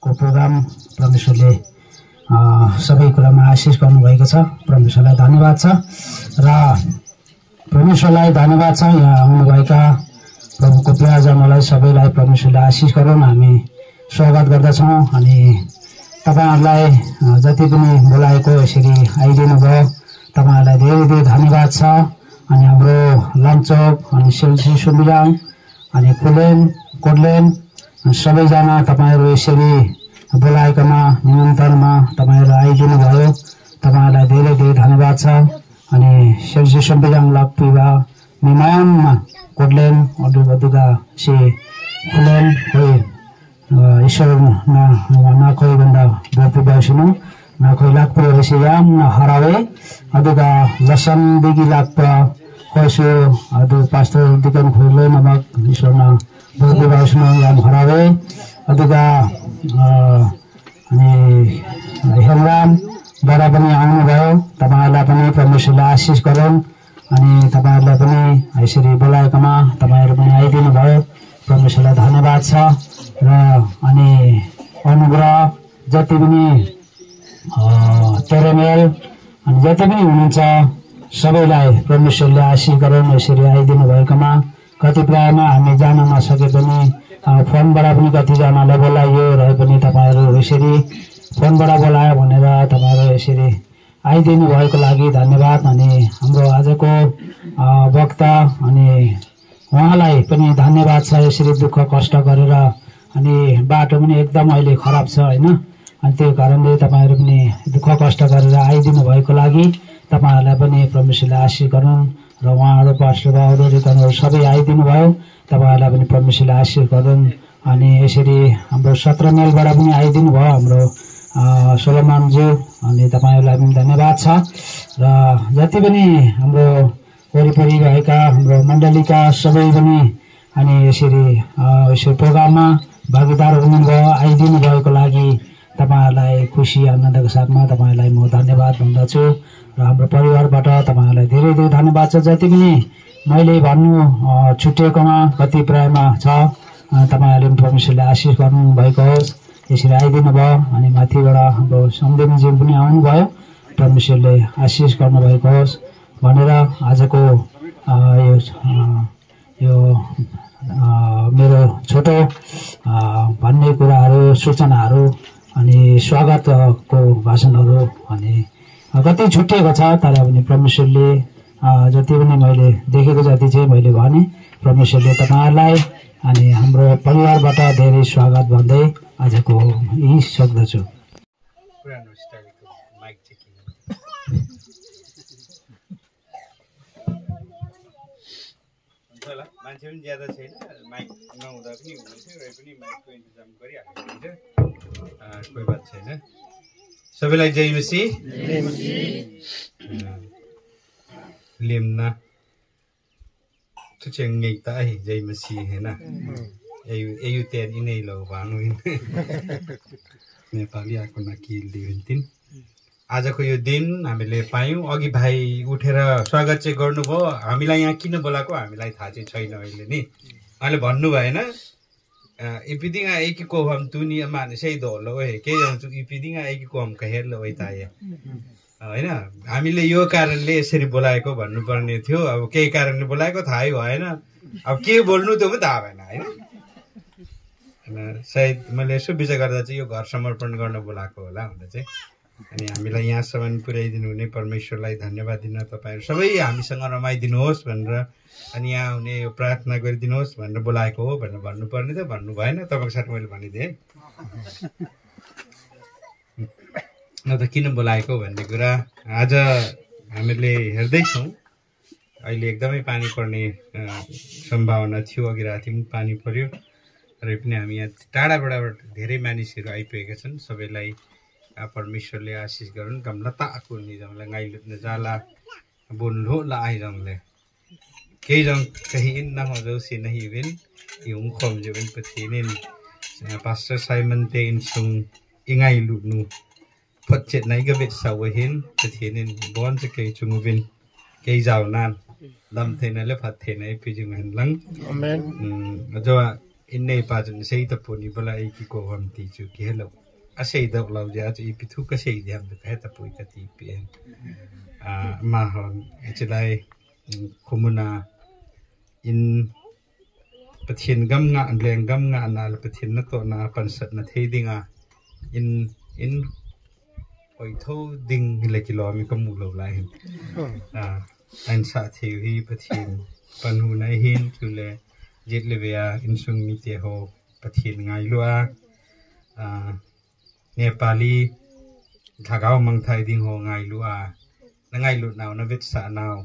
को प्रोग्राम परमेश्वरले सबै कुरामा आशिष गर्नुभएको छ। परमेश्वरलाई धन्यवाद छ र परमेश्वरलाई धन्यवाद छ। यहाँ आउनुभएका प्रभुको प्रियजनलाई सबैलाई परमेश्वरले आशिष गरून् हामी स्वागत गर्दछौँ। अनि तपाईहरुलाई जति पनि बोलाएको यसरी आइदिनु भयो तपाईहरुलाई धेरै धेरै धन्यवाद छ। अनि हाम्रो लन्चोक अनि सेल्सी सुमिराङ अनि कुलेन कोटलेन सबैजना तपाईहरु यसरी बोलाएकोमा निमन्त्रणमा तपाईहरु आइदिनु भयो तपाईहरुलाई धेरै धेरै धन्यवाद छ। अनि सेल्सी सुमिराङ लक्पिवा मिमायाममा कोटलेन अडुबदुगा से कुलेन कोही ईश्वर ना कोही भन्दा बोपु बासिनु ना कोही लाग्पो रेसियाम ना हरावे अदुगा लसन दिगी लाग्पा कोसो अदु पास्टर दिकन खोले नमक ईश्वर ना बोपु बासिनु याम हरावे अदुगा अनि हेमराम बडा पनि आउनु भयो तपाईहरुलाई पनि परमेश्वरले आशिष गरून्। अनि तपाईहरुलाई पनि यसरी बोलाएकोमा तपाईहरु पनि आइदिनु भयो परमेश्वरलाई धन्यवाद छ। र अनि अनुग्रह जति पनि तेरेमेल अनि जति पनि हुनुहुन्छ सबैलाई परमेश्वरले आशिष गरून्। यसरी आइदिनु भएकोमा कतिपयमा हामी जान नसके पनि फोनबाट पनि कतिजनालाई बोलाइयो र पनि तपाईहरु यसरी फोनबाट बोलायो भनेर तपाईहरु यसरी आइदिनु भएको लागि धन्यवाद। अनि हाम्रो आजको वक्ता अनि उहाँलाई पनि धन्यवाद छ यसरी दुःख कष्ट गरेर अनि बाटो पनि एकदम अहिले खराब छ हैन। अनि त्यो कारणले तपाईहरु पनि दुःख कष्ट गरेर आइदिनु भएको लागि तपाईहरुलाई पनि परमेश्वरले आशिष गरून्। र उहाँहरु पास्टर बाबु रिकनहरु सबै आइदिनु भयो तपाईहरुलाई पनि परमेश्वरले आशिष गरून्। अनि यसरी हाम्रो 17 मेलबाट पनि आइदिनु भयो हाम्रो सोलोमनज्यू अनि तपाईहरुलाई पनि धन्यवाद छ। र जति पनि हाम्रो वरिपरि भएका हाम्रो मण्डलीका सबै पनि अनि यसरी यसो प्रोग्राममा भागीदार हुनुभयो आइदिनु भएको लागि तपाईहरुलाई खुसी आनन्दको साथमा तपाईहरुलाई म धन्यवाद भन्दछु। र हाम्रो परिवारबाट तपाईहरुलाई धेरै धेरै धन्यवाद छ। जति पनि मैले भन्नु छुटेकोमा कतिपयमा छ तपाईहरुले परमेश्वरले आशिष गर्नु भएको होस्। यसरी आइदिनु भयो अनि माथिबाट हाम्रो सम्देमजी पनि आउनु भयो परमेश्वरले आशिष गर्नु भएको होस् भनेर आजको यो मेरो छोटो भन्ने कुराहरू सूचनाहरू अनि स्वागतको भाषणहरू अनि कति छुटिएको छ तर पनि परमेश्वरले जति पनि मैले देखेको जति चाहिँ मैले भने परमेश्वरले तपाईहरुलाई अनि हाम्रो परिवारबाट धेरै स्वागत भन्दै आजको यही सक्दछु। पुरानो स्टाइलको माइक चेकिङ हुन्छ होला मान्छे पनि ज्यादा छैन माइक नहुँदा पनि हुन्थ्यो र पनि माइकको इन्तजाम गरिहाल्नु हुन्छ कोही बात छैन। सबैलाई जय मसीह लेम्ना तुचेंगे ताही जय मसीह है ना एयु तेर इनै लो भानु नेपाली आको नकिल दिन्थिन्। आजको यो दिन हामीले पायौं अघि भाइ उठेर स्वागत चाहिँ गर्नुभयो हामीलाई यहाँ किन बोलाको हामीलाई थाहा चाहिँ छैन अहिले नि अहिले भन्नु भएन इपिदिङा एकी को हम दुनिया मानिसै दोलो ओए के जान्छु इपिदिङा एकी को हम कहेर ल ओइ ताय हैन हामीले यो कारणले यसरी बोलाएको भन्नुपर्ने थियो। अब केही कारणले बोलाएको थाहै भएन अब के बोल्नु त्यो पनि थाहा भएन हैन। सायद मैले यसो विचार गर्दा चाहिँ यो घर समर्पण गर्न बोलाएको होला भनेर चाहिँ अनि हामीलाई यहाँसम्म पुर्याइदिनु हुने परमेश्वरलाई धन्यवाद दिन तपाईहरु सबै हामीसँग रमाइदिनुहोस् भनेर अनि यहाँ हुने यो प्रार्थना गरिदिनुहोस् भनेर बोलाएको हो भनेर भन्नुपर्ने थियो भन्नु भएन तपाईको साथ मैले भनिदिएँ न त किन बोलाएको भन्ने कुरा। आज हामीले हेर्दैछौँ अहिले एकदमै पानी पर्ने सम्भावना थियो अघि राति पनि पानी पर्यो र पनि हामी यहाँ टाढाबाट धेरै मानिसहरू आइपुगेका छन् सबैलाई परमेश्वरले आशिष गरून्। गमला ताको निजमले गाइलुत्ने जाला बोल्नु ला आइजमले केही जङ कहीं इन न हो जो से नहीं win yung khom je ben patinin pastor Simon te in sung ingai lutnu phat chet nai ga bet sawahin patinin bon se ke chunguvin ke jawnan lam thena le phat thena pijung han lang amen jo inne pa jun sei ta poni bala ai ki ko ham ti chu ki hello a sei da lau ja chu i pithu ka sei diam da ka ta pui ka ti pen ma hon echilai khumuna in pathian gam nga leng gam nga na pathian na to na pansat na thedinga in oi tho ding le kilo mi ka mu lo lai an sa the hi pathian panhu nai hin chu le jet le via in sung mi te ho pathian ngai lua nepali thagao mang thai ding ho ngai lua na ngai lu naw na vet sa naw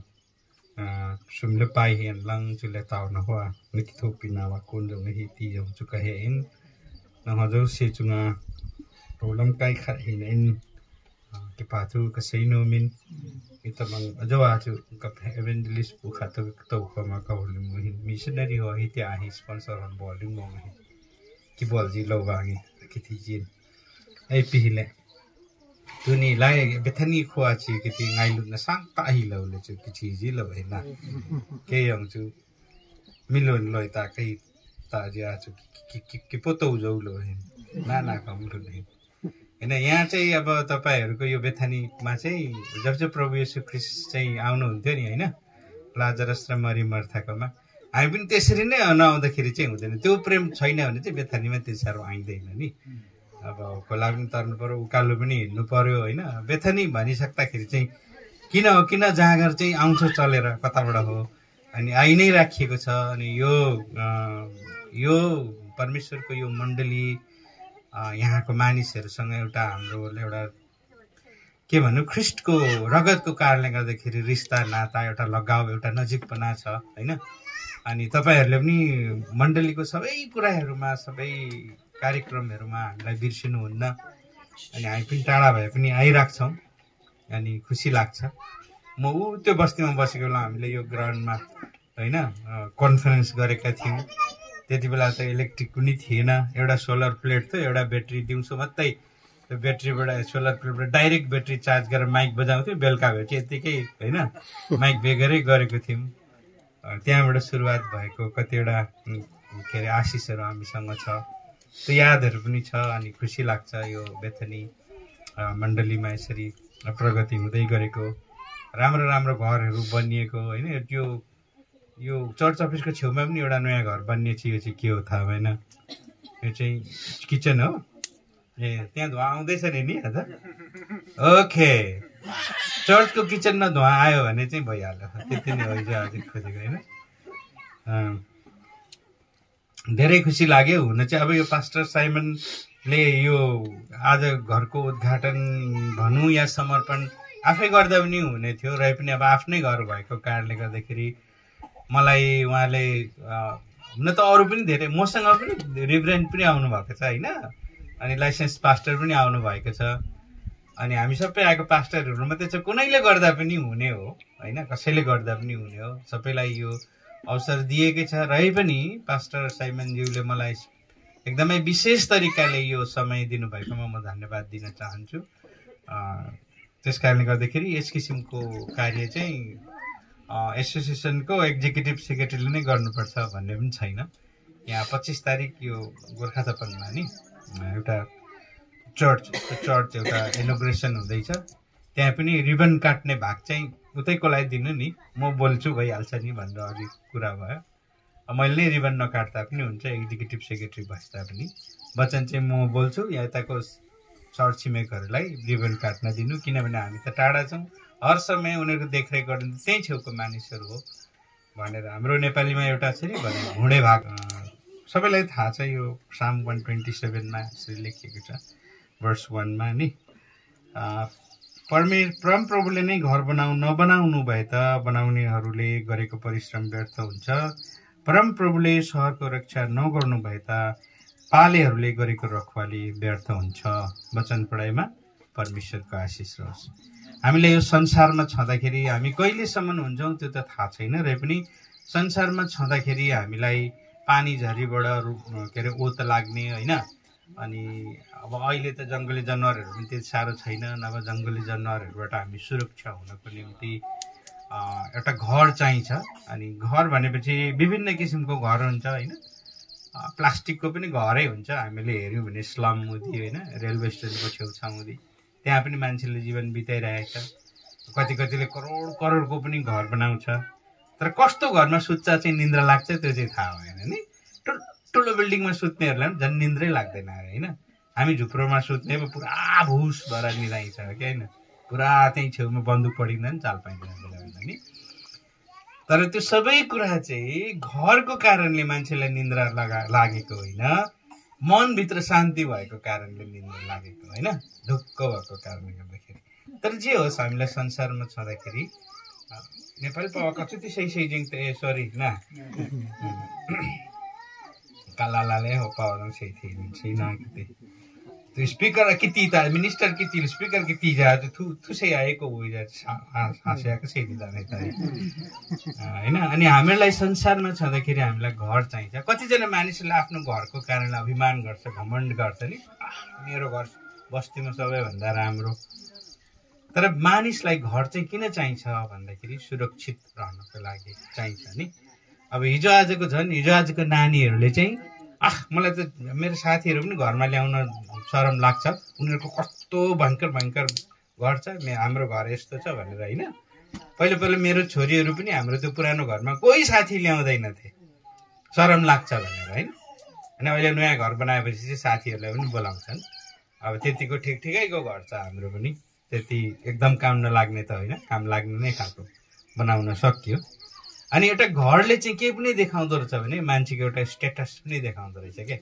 sum le pai hian lang chu le taw na hoa ni ki thu pi na wa kun jo hi ti jo chu ka he in na ho jo se chunga rolam kai khat hin in ki pa tu ka sei no min itamang ajawa chu ka evangelist pu khat to ko ma ka hol mu hin missionary ho hi tia hi sponsor on bol ring mo hi ki bol ji lo wa ngi ki thi jin ai pi le tu ni lai bethani khwa chi ki ti ngai lu na sang ta hi lo le chu ki chi ji lo he na ke yong chu milon loi ta kai ta ja chu ki poto jo lo he na kam lu ni हैन यहाँ चाहिँ अब तपाईहरुको यो बेथानीमा चाहिँ जब प्रभु येशू ख्रीष्ट चाहिँ आउनु हुन्थ्यो नि हैन लाजरस र मरी मर्थाकोमा हामी पनि त्यसरी नै नआउँदाखेरि चाहिँ हुँदैन त्यो प्रेम छैन भने चाहिँ बेथानीमा त्यति साह्रो आइदैन नि अब खोला पनि तर्नु पर्यो उकालो पनि हिँड्नु पर्यो हैन बेथानी भनिसक्दाखेरि चाहिँ किन जाँगर चाहिँ आउँछ चलेर कताबाट हो अनि आइ नै राखिएको छ अनि यो परमेश्वरको यो मण्डली यहाँको मानिसहरुसँग एउटा हाम्रो एउटा के भन्नु ख्रीष्टको रगतको कारणले गर्दाखेरि रिश्ता नाता एउटा लगाव एउटा नजिकपना छ हैन अनि तपाईहरुले पनि मण्डलीको सबै कुराहरुमा सबै कार्यक्रमहरुमा हामीलाई बिर्सिनु हुन्न अनि हामी पनि टाढा भए पनि आइराख्छौं अनि खुसी लाग्छ म त्यो बस्तीमा बसेको बेला हामीले यो ग्राउन्डमा हैन कन्फरेन्स गरेका थियौं त्यति बेला त इलेक्ट्रिक पनि थिएन एउटा सोलर प्लेट थियो एउटा ब्याट्री दिउँसो मात्रै त्यो ब्याट्रीबाट सोलर प्लेटबाट डाइरेक्ट ब्याट्री चार्ज गरेर माइक बजाउँथ्यो बेलुका भेट्यो यतिकै हैन माइक बेगरै गरेको थियौं त्यहाँबाट सुरुवात भएको कतिवटा के अरे आशिषहरू हामीसँग छ त्यो यादहरू पनि छ अनि खुसी लाग्छ यो बेथनी मण्डलीमा यसरी प्रगति हुँदै गरेको राम्रो राम्रो घरहरू बनिएको हैन यो चर्च अफिसको छेउमा पनि एउटा नयाँ घर बन्ने छ यो चाहिँ के हो थाहा भएन यो चाहिँ किचन हो ए त्यहाँ धुवा आउँदैछ नि हजुर ओके चर्चको किचनमा धुवा आयो भने चाहिँ भइहाल्यो त्यति नै हो जो आज खोजेको हैन धेरै खुसी लाग्यो हुन चाहिँ अब यो पास्टर साइमनले यो आज घरको उद्घाटन भनौं या समर्पण आफै गर्दा पनि हुने थियो र पनि अब आफ्नै घर भएको कारणले गर्दाखेरि मलाई उहाँले हुन त अरु पनि धेरै मसँग पनि रिभरेन्ट पनि आउनु भएको छ हैन अनि लाइसेन्स पास्टर पनि आउनु भएको छ अनि हामी सबै आएको पास्टरहरु मात्रै चाहिँ कुनैले गर्दा पनि हुने हो हैन कसैले गर्दा पनि हुने हो सबैलाई यो अवसर दिएकै छ रहे पनि पास्टर साइमन ज्यूले मलाई एकदमै विशेष तरिकाले यो समय दिनु भएकोमा म धन्यवाद दिन चाहन्छु त्यसकारणले गर्दाखेरि यस किसिमको कार्य चाहिँ एसोसिएसनको एक्जिक्युटिभ सेक्रेटरीले नै गर्नुपर्छ भन्ने पनि छैन यहाँ 25 तारिक यो गोर्खाथपनमा नि एउटा चर्च एउटा इनोग्रेसन हुँदैछ त्यहाँ पनि रिबन काट्ने भाग चाहिँ उतैको लागि दिनु नि म बोल्छु भइहाल्छ नि भनेर अघि कुरा भयो मैले नै रिबन नकाट्दा पनि हुन्छ एक्जिक्युटिभ सेक्रेटरी बस्दा पनि वचन चाहिँ म बोल्छु यताको चर्च छिमेकहरूलाई रिबन काट्न दिनु किनभने हामी त टाढा छौँ हर समय उनीहरूको देखरेख गर्ने त्यही छेउको मानिसहरू हो भनेर हाम्रो नेपालीमा एउटा छ नि भने हुँडे भाग सबैलाई थाहा छ यो साम 127 मा यसरी लेखिएको छ भर्स 1 मा नि परमप्रभुले नै घर नबनाउनु भए त बनाउनेहरूले गरेको परिश्रम व्यर्थ हुन्छ परमप्रभुले शहरको रक्षा नगर्नु भए त पालेहरूले गरेको रखवाली व्यर्थ हुन्छ वचन पढाइमा परमेश्वरको आशीष रहोस् हामीले यो संसारमा छँदाखेरि हामी कहिलेसम्म हुन्छौं त्यो त थाहा छैन र पनि संसारमा छँदाखेरि हामीलाई पानी झरीबाट के अरे ओत लाग्ने हैन अनि अब अहिले त जंगली जनावरहरू पनि त्यति साह्रो छैन नभए जंगली जनावरहरूबाट हामी सुरक्षा हुनको निम्ति एउटा घर चाहिन्छ। अनि घर भनेपछि विभिन्न किसिमको घर हुन्छ होइन, प्लास्टिकको पनि घरै हुन्छ। हामीले हेऱ्यौँ भने स्लम हुँदी होइन, रेलवे स्टेसनको छेउछाउदी त्यहाँ पनि मान्छेले जीवन बिताइरहेको छ। कतिले करोड करोडको पनि घर बनाउँछ, तर कस्तो घरमा सुत्छ चाहिँ निन्द्रा लाग्छ त्यो चाहिँ थाहा भएन नि। ठुलो बिल्डिङमा सुत्नेहरूलाई पनि झन् निन्द्रै लाग्दैन अरे होइन। हामी झुप्रोमा सुत्ने पुरा भुस भएर निदाइन्छ कि होइन, पुरा त्यहीँ छेउमा बन्दुक पडिँदा पनि चाल पाइँदैन बेला बेला नि। तर त्यो सबै कुरा चाहिँ घरको कारणले मान्छेलाई निन्द्रा लागेको होइन, मनभित्र शान्ति भएको कारणले निन्द्रा लागेको होइन, ढुक्क भएको कारणले गर्दाखेरि। तर जे होस् हामीलाई संसारमा छँदाखेरि नेपाली पावाका चाहिँ सही सरी ना कालालाले हो पावा सही ना तो स्पीकर किती था मिनिस्टर किती स्पीकर किती जा थु सही आएको हो जा हास्याको सही दिँदैन त हैन। अनि हामीलाई संसारमा छँदाखेरि हामीलाई घर चाहिन्छ। कतिजना मानिसले आफ्नो घरको कारणले अभिमान गर्छ, घमण्ड गर्छ नि, मेरो घर बस्तीमा सबैभन्दा राम्रो। तर मानिसलाई घर चाहिँ किन चाहिन्छ भन्दाखेरि सुरक्षित रहनको लागि चाहिन्छ नि। अब हिजो आजको नानीहरूले चाहिँ मलाई त मेरो साथीहरू पनि घरमा ल्याउन शरम लाग्छ, उनीहरूको कस्तो भयङ्कर घर छ, हाम्रो घर यस्तो छ भनेर होइन। पहिला मेरो छोरीहरू पनि हाम्रो त्यो पुरानो घरमा कोही साथी ल्याउँदैनथे, शरम लाग्छ भनेर होइन। अनि अहिले नयाँ घर बनाएपछि चाहिँ साथीहरूलाई पनि बोलाउँछन्। अब त्यतिको ठिकैको घर छ हाम्रो पनि, त्यति एकदम काम नलाग्ने त होइन, काम लाग्ने नै खालको बनाउन सकियो। अनि एउटा घरले चाहिँ के पनि देखाउँदो रहेछ भने मान्छेको एउटा स्टेटस पनि देखाउँदो रहेछ क्या।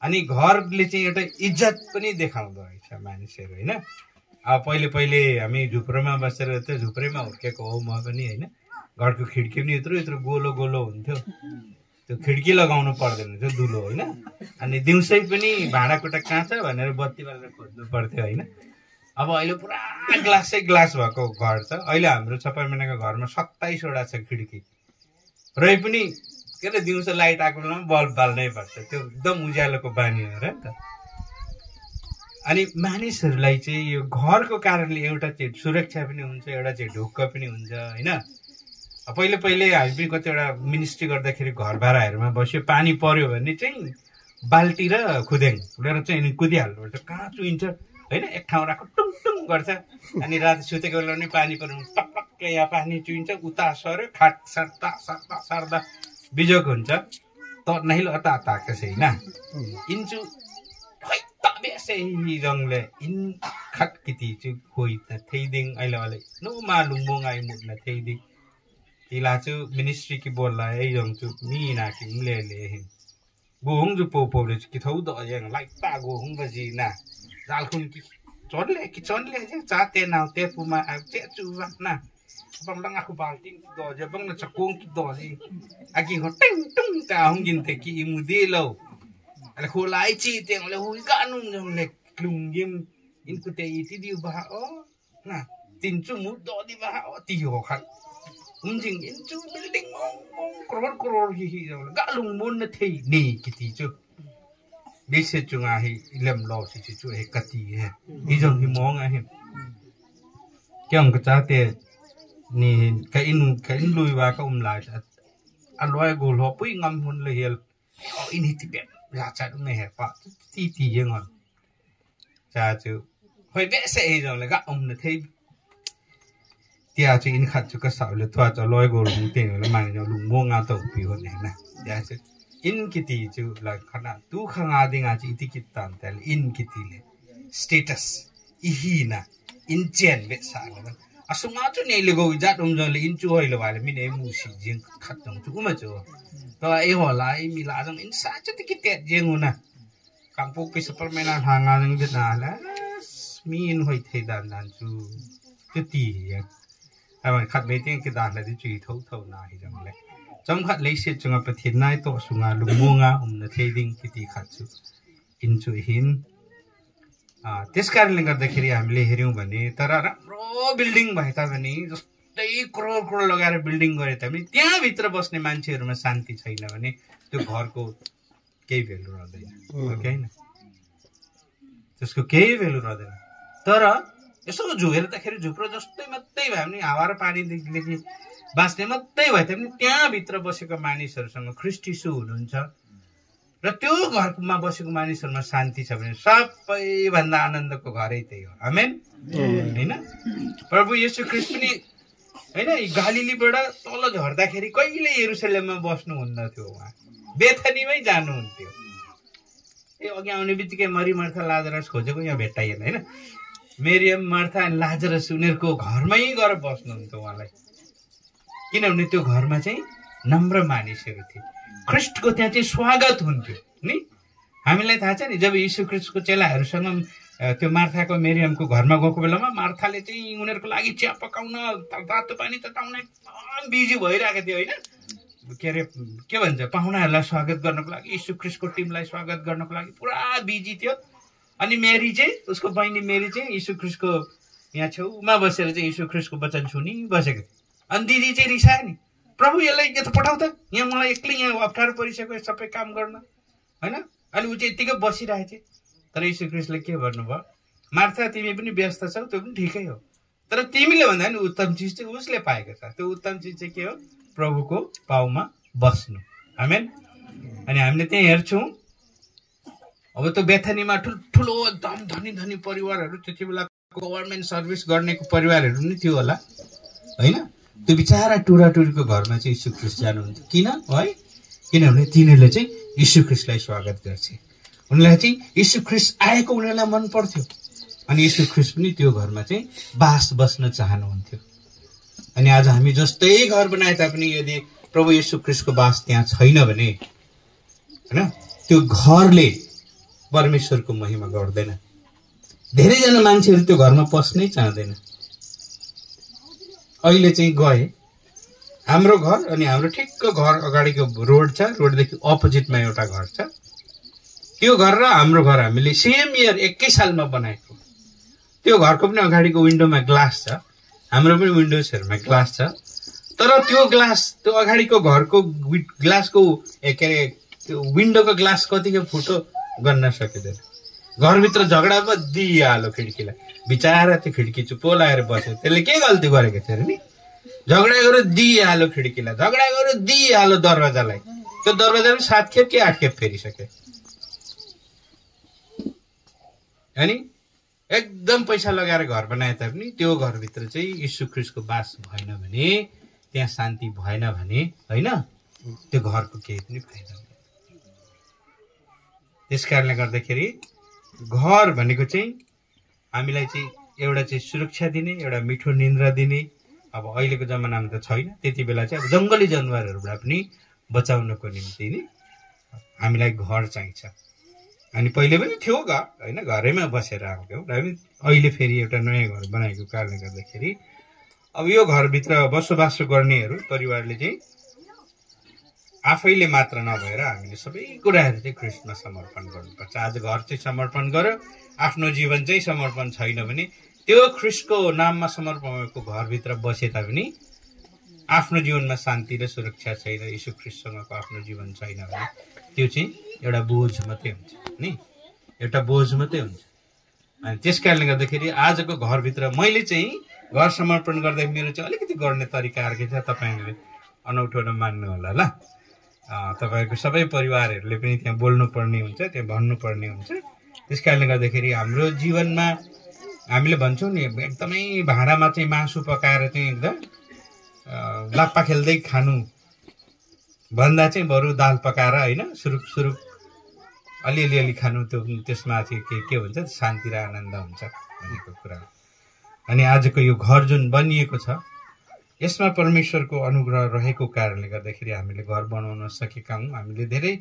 अनि घरले चाहिँ एउटा इज्जत पनि देखाउँदो रहेछ मानिसहरू होइन। अब पहिले हामी झुप्रोमा बसेर त्यो झुप्रेमा हुर्केको हो म पनि होइन। घरको खिड्की पनि यत्रो गोलो हुन्थ्यो, त्यो खिड्की लगाउनु पर्दैन थियो दुलो होइन। अनि दिउँसै पनि भाँडाकुँडा कहाँ छ भनेर बत्ती बालेर खोज्नु पर्थ्यो होइन। अब अहिले पुरा ग्लास भएको घर छ। अहिले हाम्रो छपाईमानाको घरमा 27 वटा छ खिड्की, रै पनि के अरे दिउँसो लाइट आएको बेलामा बल्ब बाल्नै पर्छ, त्यो एकदम उज्यालोको बानी हो र त। अनि मानिसहरूलाई चाहिँ यो घरको कारणले एउटा चाहिँ सुरक्षा पनि हुन्छ, एउटा चाहिँ ढुक्क पनि हुन्छ होइन। पहिले हामी पनि कतिवटा मिनिस्ट्री गर्दाखेरि घर भाडाहरूमा बस्यो, पानी पर्यो भने चाहिँ बाल्टी र खुदेङ लिएर चाहिँ कुदिहाल्नुपर्छ, कहाँ चुइन्छ होइन। एक ठाउँ राखो टुङ गर्छ, अनि राति सुतेको बेला पनि पानी पर्यो टपक्क यहाँ पानी चुइन्छ, उता सर्यो खाट सर्दा बिजोग हुन्छ त नहिलो अता कसै ना इन्चु खै त बेसै जंगले इन खट किति चु होई त थेइदिङ अहिले नो मालुम मोंगाई मुट्न थेइदिङ तिलाचु मिनिस्ट्री की बोल्ला ए जंचु मीना कि ले गोहुङ जु पोपोले कि थौ द yang लाइक ता गोहुङ बजी ना जालखुन कि चनले चाते नाउ ते पुमा चे चुवा ना bang lang aku balting doje bang na cakong ki doje aki ho ting tung ta hong gin te ki imudi lo ala ko lai chi te ole hui ka num jong le klung gim in ku te ti di ba o na tin chu mu do di ba o ti ho khat jing in chu building mong kror hi ga lung mun na thei ni ki ti chu bi se chu nga hi lem lo si chu he ka ti he hi jong hi mong a he kyang ka cha te ni kain lui wa ka lai aloi gol ho pui ngam hun le hel in hi ti be ya cha du ne he pa ti yeng on cha chu hoi be se hi jong le ga ne thei tia chu in khat chu ka sa le thwa cha loi gol hung te le mang jo lung mo nga to pi ho ne na ya chu in ki ti chu la khana tu khanga dinga chi ti ki tan tel in ki ti le status I hi na in chen be sa le asuma chu nei le go ja dum jong le in chu hoi le wa le mi ne mu si jing khat dong chu ma chu to e ho lai mi la jong in sa chu ti ki te jing na kang pu ki superman an hanga jong bit na la mi in hoi thei dan chu ti ya ai khat me ting ki dan la di chi thau na hi jong le chom khat le se chunga pa thin nai to sunga lu mu nga na thei ding ki ti khat chu in chu hin त्यस कारणले गर्दाखेरि हामीले हेर्यौं भने तर राम्रो building भए तापनि जस्तै करोड लगाएर बिल्डिङ गरे तापनि त्यहाँ भित्र बस्ने मान्छेहरुमा शान्ति छैन भने त्यो घरको केही भ्यालु रहदैन ओके हैन त्यसको केही भ्यालु रहदैन तर यसो हेर्दाखेरि झुप्रो जस्तै मात्रै भयो भने हावा र पानीदेखि बाँच्ने मात्रै भयो भने त्यहाँभित्र बसेको मानिसहरूसँग ख्रीष्ट यीशु हुनुहुन्छ र त्यो घरमा बसेको मानिसहरूमा शान्ति छ भने सबैभन्दा आनन्दको घरै त्यही हो। आमेन होइन? प्रभु येशू ख्रीष्ट पनि होइन गालिलीबाट तल झर्दाखेरि कहिले यरुसलेममा बस्नुहुन्न थियो, उहाँ बेथनीमै जानुहुन्थ्यो। अघि आउने बित्तिकै मरी मार्था लाजरस खोजेको यहाँ भेट्टाइएन होइन? मेरियम मार्था अनि लाजरस उनीहरूको घरमै गएर बस्नुहुन्थ्यो उहाँलाई, किनभने त्यो घरमा चाहिँ नम्र मानिसहरू थिए। ख्रीष्टको त्यहाँ चाहिँ स्वागत हुन्थ्यो नि। हामीलाई थाहा छ नि, जब यीशु ख्रीष्टको चेलाहरूसँग त्यो मार्थाको मेरियमको घरमा गएको बेलामा मार्थाले चाहिँ उनीहरूको लागि चिया पकाउन तातो पानी तताउन एकदम बिजी भइरहेको थियो होइन? के अरे के भन्छ, पाहुनाहरूलाई स्वागत गर्नको लागि, यीशु ख्रीष्टको टिमलाई स्वागत गर्नको लागि पुरा बिजी थियो। अनि मेरी चाहिँ, उसको बहिनी मेरी चाहिँ यीशु ख्रीष्टको यहाँ छेउमा बसेर चाहिँ यीशु ख्रीष्टको वचन सुनिबसेको थियो। अनि दिदी चाहिँ रिसायो नि, प्रभु यसलाई यता पठाउ त, यहाँ मलाई एक्लै यहाँ अप्ठ्यारो परिसक्यो सबै काम गर्न होइन? अनि ऊ चाहिँ यत्तिकै बसिरहेको थियो। तर यीशु ख्रीष्टले के भन्नुभयो, मार्था तिमी पनि व्यस्त छौ, त्यो पनि ठिकै हो, तर तिमीले भन्दा नि उत्तम चिज चाहिँ उसले पाएको छ। त्यो उत्तम चिज चाहिँ के हो? प्रभुको पाउमा बस्नु। आमेन। अनि हामीले त्यहाँ हेर्छौँ, अब त्यो बेथनीमा ठुल्ठुलो एकदम धनी धनी परिवारहरू, त्यति बेला गभर्मेन्ट सर्भिस गर्नेको परिवारहरू नि थियो होला होइन? त्यो बिचारा टुराटुरीको घरमा चाहिँ यीशु ख्रीष्ट जानुहुन्थ्यो। किन है? किनभने तिनीहरूले चाहिँ यीशु ख्रीष्टलाई स्वागत गर्थे। उनीहरूलाई चाहिँ यीशु ख्रीष्ट आएको उनीहरूलाई मन पर्थ्यो। अनि यीशु ख्रीष्ट पनि त्यो घरमा चाहिँ बस्न चाहनुहुन्थ्यो। अनि आज हामी जस्तै घर बनाए तापनि यदि प्रभु यीशु ख्रीष्टको बास त्यहाँ छैन भने होइन, त्यो घरले परमेश्वरको महिमा गर्दैन। धेरैजना मान्छेहरू त्यो घरमा पस्नै चाहँदैन। अहिले चाहिँ गए हाम्रो घर अनि हाम्रो ठिक्क घर अगाडिको रोड छ, रोडदेखि अपोजिटमा एउटा घर छ। त्यो घर र हाम्रो घर हामीले सेम इयर एकै सालमा बनाएको। त्यो घरको पनि अगाडिको विन्डोमा ग्लास छ, हाम्रो पनि विन्डोजहरूमा ग्लास छ। तर त्यो ग्लास, त्यो अगाडिको घरको ग्लासको के अरे त्यो विन्डोको ग्लास कतिको फुटो गर्न सकिँदैन। घरभित्र झगडा पो दिइहाल्यो खिड्कीलाई, बिचारा त्यो खिड्की चुप्पो लगाएर बस्यो। त्यसले के गल्ती गरेको थियो अरे नि? झगडा गरेर दिइहाल्यो खिड्कीलाई, झगडा गरेर दिइहाल्यो दरवाजालाई। त्यो दरवाजाले 7 खेप कि 8 खेप फेरिसक्यो। अनि एकदम पैसा लगाएर घर बनाए तापनि त्यो घरभित्र चाहिँ यीशु ख्रीष्टको बास भएन भने, त्यहाँ शान्ति भएन भने होइन, त्यो घरको केही पनि फाइदा हुँदैन। त्यस कारणले गर्दाखेरि घर भनेको चाहिँ हामीलाई चाहिँ एउटा चाहिँ सुरक्षा दिने, एउटा मिठो निन्द्रा दिने। अब अहिलेको जमानामा त छैन, त्यति बेला चाहिँ अब जङ्गली जनावरहरूबाट पनि बचाउनको निम्ति नि हामीलाई घर चाहिन्छ। अनि पहिले पनि थियो घर होइन, घरैमा बसेर आउँथ्यौँ र अहिले फेरि एउटा नयाँ घर बनाएको कारणले गर्दाखेरि अब यो घरभित्र बसोबासो गर्नेहरू परिवारले चाहिँ आफैले मात्र नभएर हामीले सबै कुराहरू चाहिँ ख्रीष्टमा समर्पण गर्नुपर्छ। आज घर चाहिँ समर्पण गर्यो, आफ्नो जीवन चाहिँ समर्पण छैन भने त्यो ख्रीष्टको नाममा समर्पण भएको घरभित्र बसे तापनि आफ्नो जीवनमा शान्ति र सुरक्षा छैन, यीशु ख्रीष्टसँगको आफ्नो जीवन छैन भने त्यो चाहिँ एउटा बोझ मात्रै हुन्छ नि, एउटा बोझ मात्रै हुन्छ। अनि त्यस कारणले गर्दाखेरि आजको घरभित्र मैले चाहिँ घर समर्पण गर्दा मेरो चाहिँ अलिकति गर्ने तरिका अर्कै छ। तपाईँहरूले अनौठो नमान्नु होला ल। तपाईँहरूको सबै परिवारहरूले पनि त्यहाँ बोल्नुपर्ने हुन्छ, त्यहाँ भन्नुपर्ने हुन्छ। त्यस कारणले गर्दाखेरि हाम्रो जीवनमा हामीले भन्छौँ नि, एकदमै भाँडामा चाहिँ मासु पकाएर चाहिँ एकदम लाप्पा खेल्दै खानु भन्दा चाहिँ बरु दाल पकाएर होइन सुरुक सुरुक अलिअलि खानु, त्यो त्यसमा चाहिँ के हुन्छ, शान्ति र आनन्द हुन्छ भनेको कुरा। अनि आजको यो घर जुन बनिएको छ यसमा परमेश्वरको अनुग्रह रहेको कारणले गर्दाखेरि हामीले घर बनाउन सकेका हौँ। हामीले धेरै